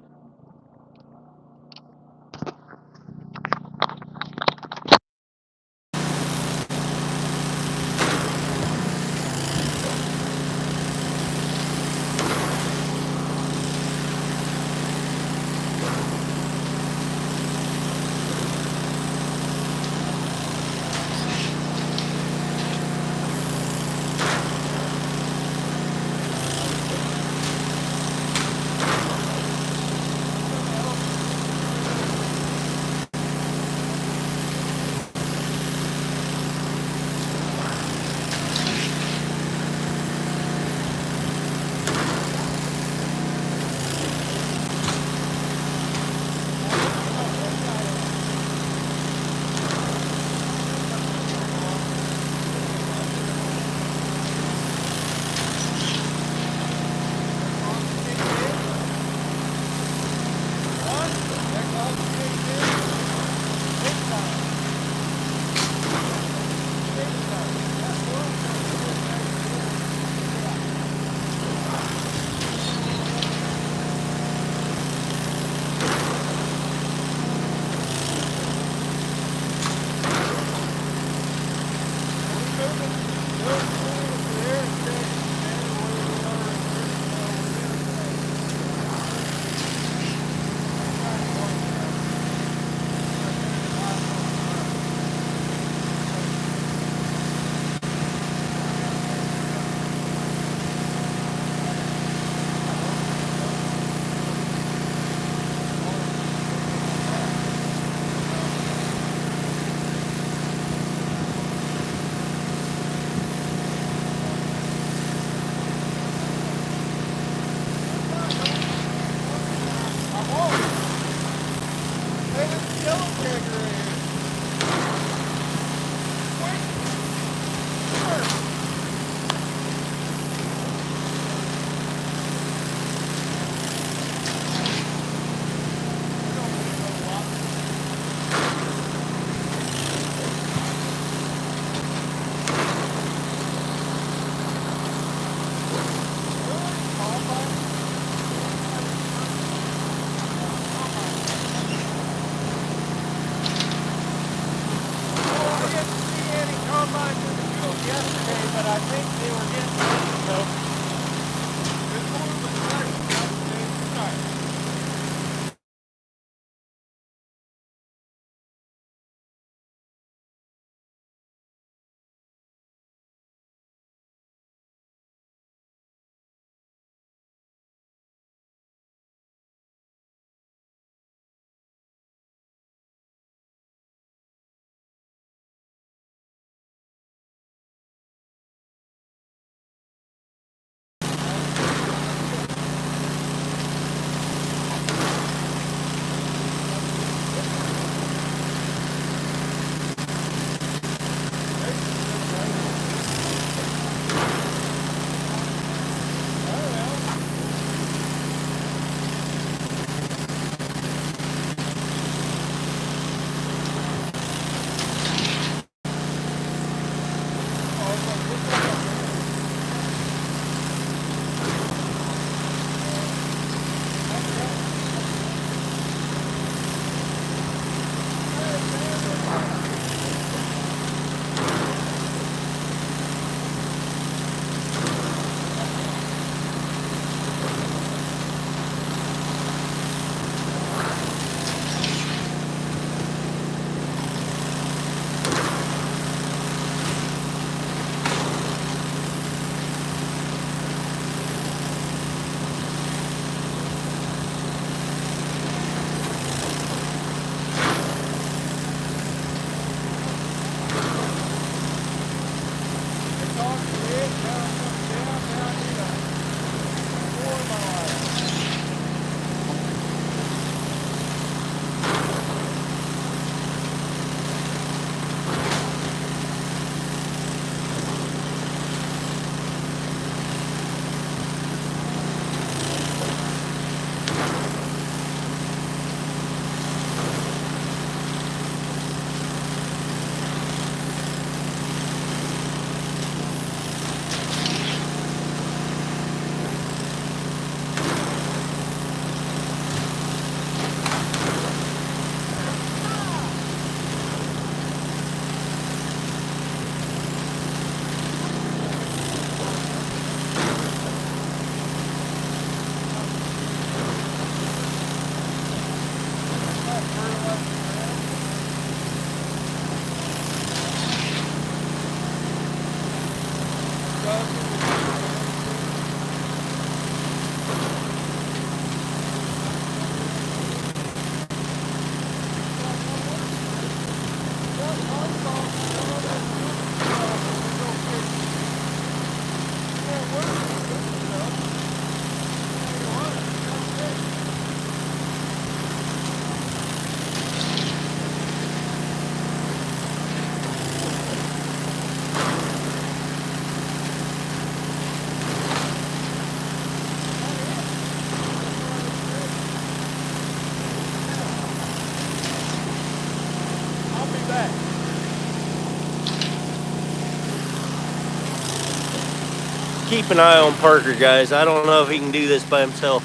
but I think they were getting ready, so it's more of a start, start. Keep an eye on Parker, guys. I don't know if he can do this by himself.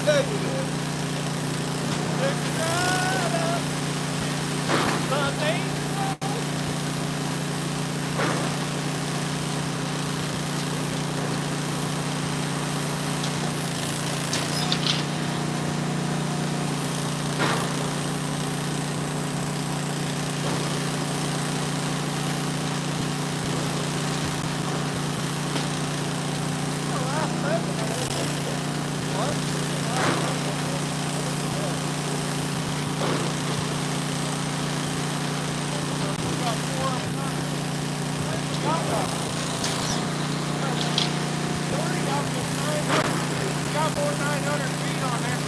Yeah, you did. Pick it right up. Sunday. Got more than 900 feet on there.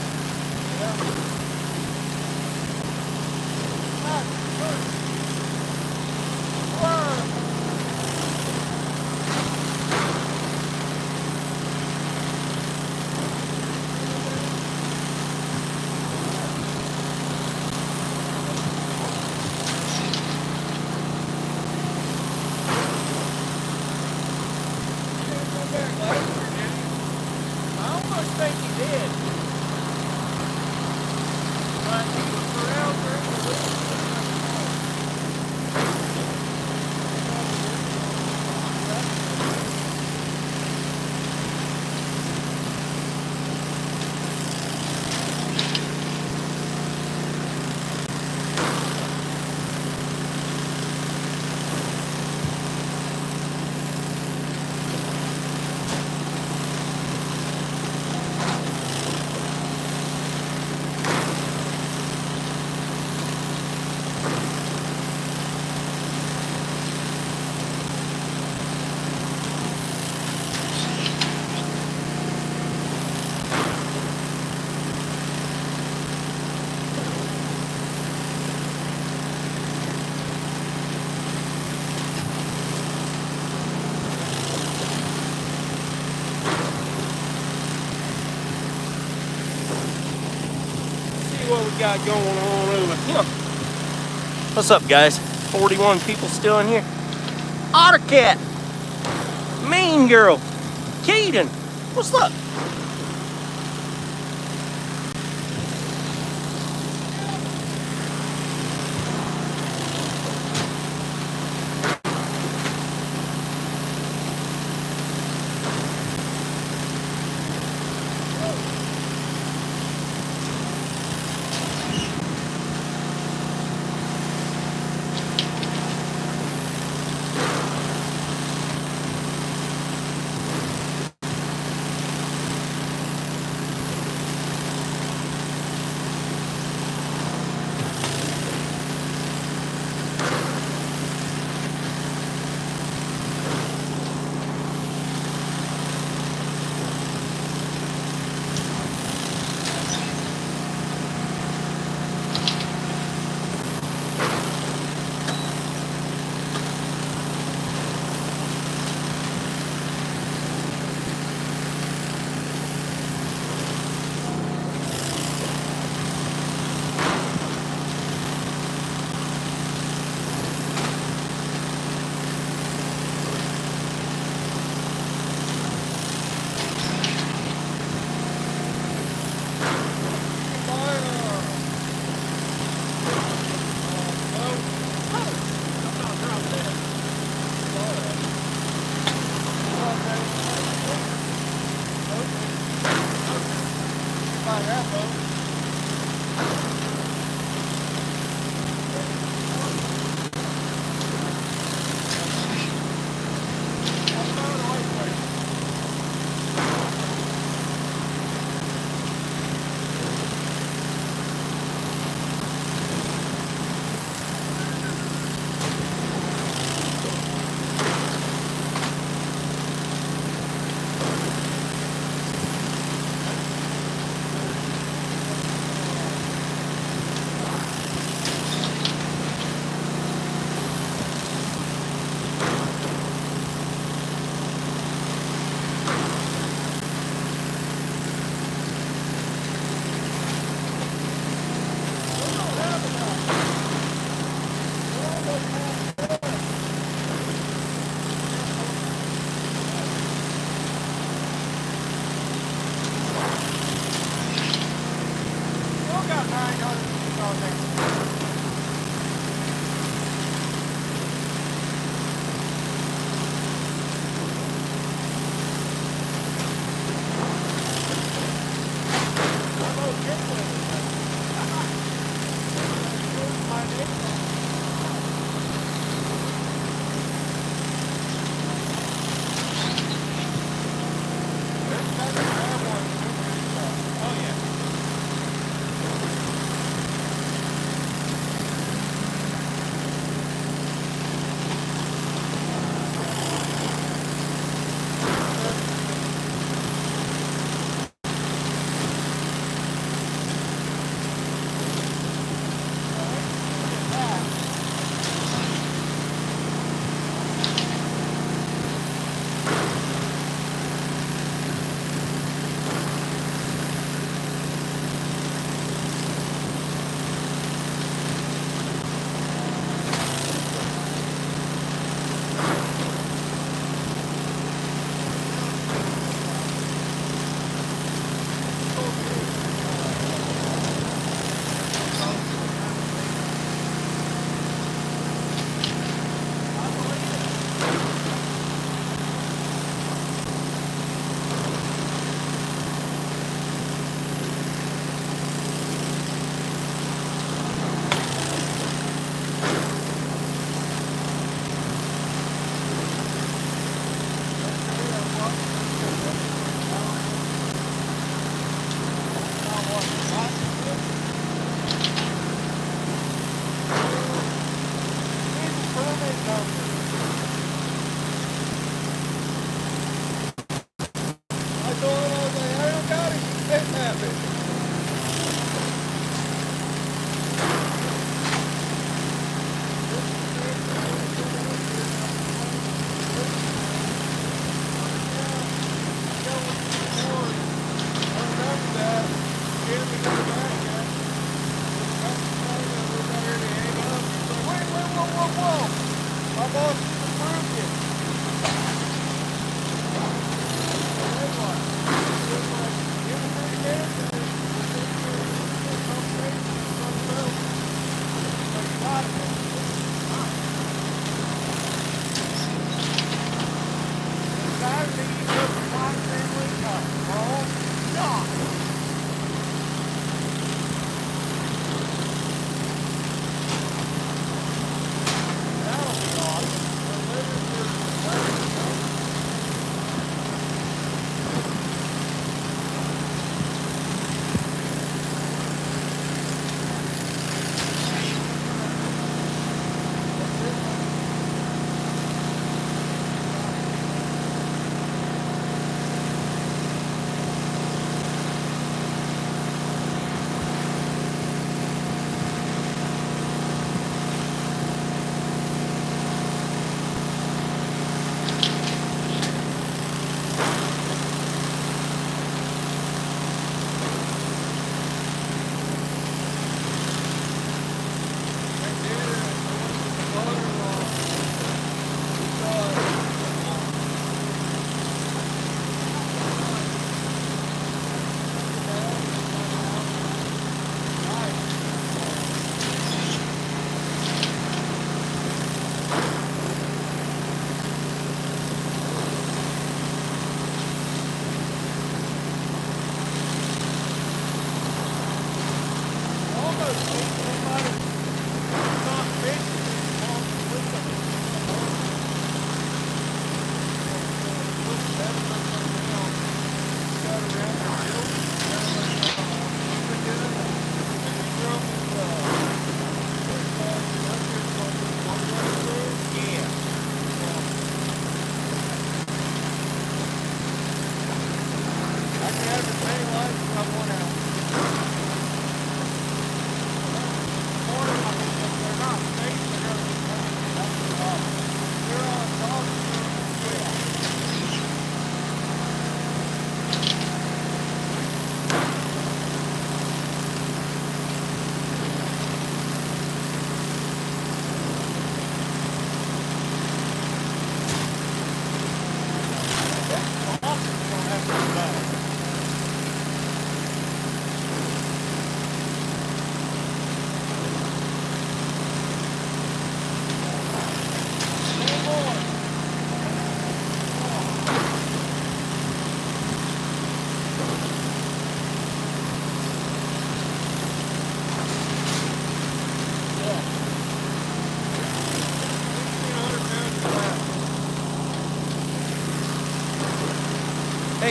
I almost think he did. But he was around during the week. What we got going on over here. What's up, guys? 41 people still in here. Otter Cat, Mean Girl, Keaton, what's up?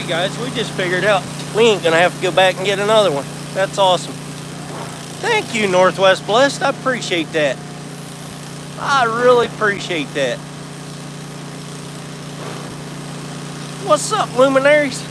Hey guys, we just figured out we ain't gonna have to go back and get another one. That's awesome. Thank you, Northwest Blessed. I appreciate that. I really appreciate that. What's up, luminaries?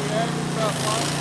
We have about 5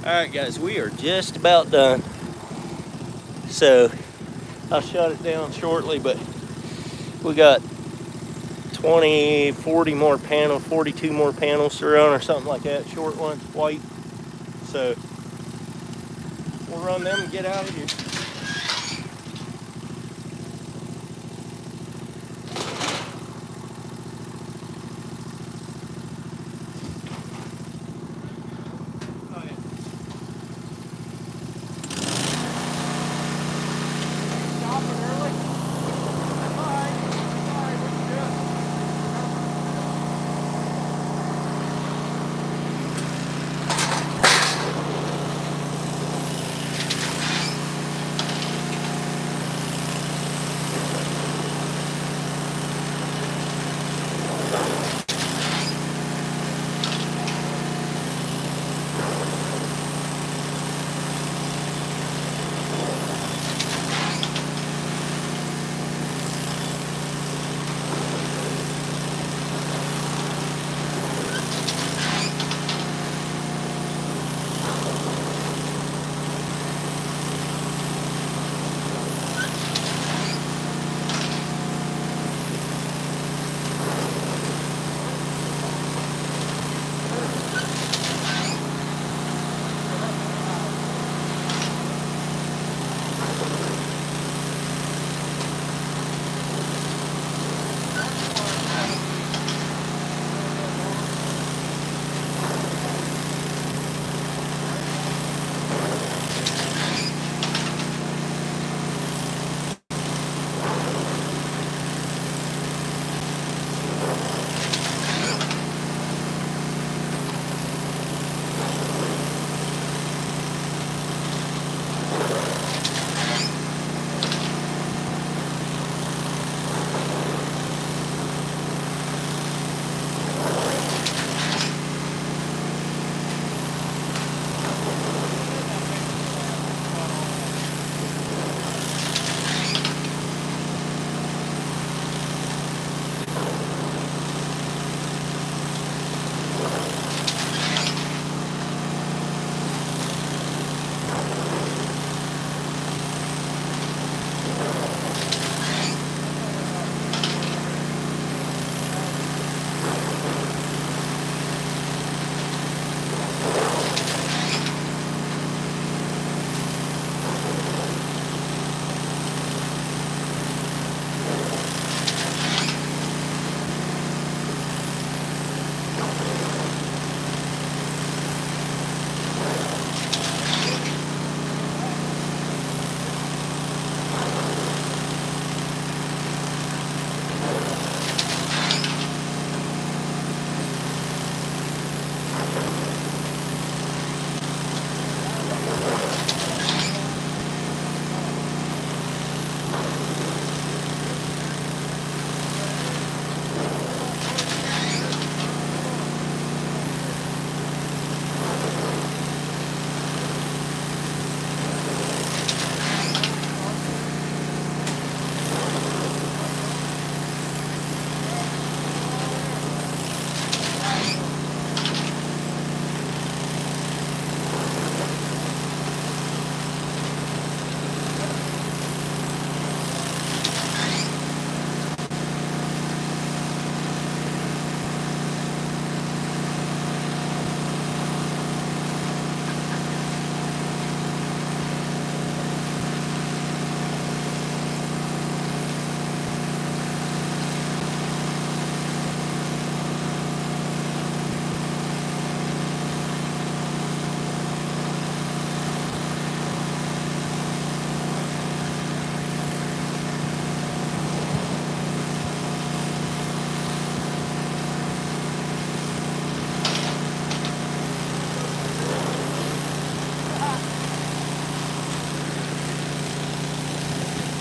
Alright guys, we are just about done. So I'll shut it down shortly, but we got 20, 40 more panels, 42 more panels to run or something like that, short ones, white. So we'll run them and get out of here.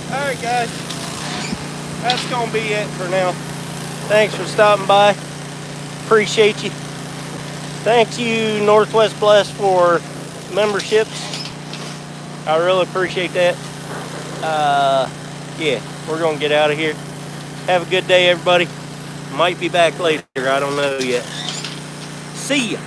Alright guys, that's gonna be it for now. Thanks for stopping by. Appreciate you. Thanks you Northwest Bless for memberships. I really appreciate that. Yeah, we're gonna get out of here. Have a good day everybody. Might be back later, I don't know yet. See ya.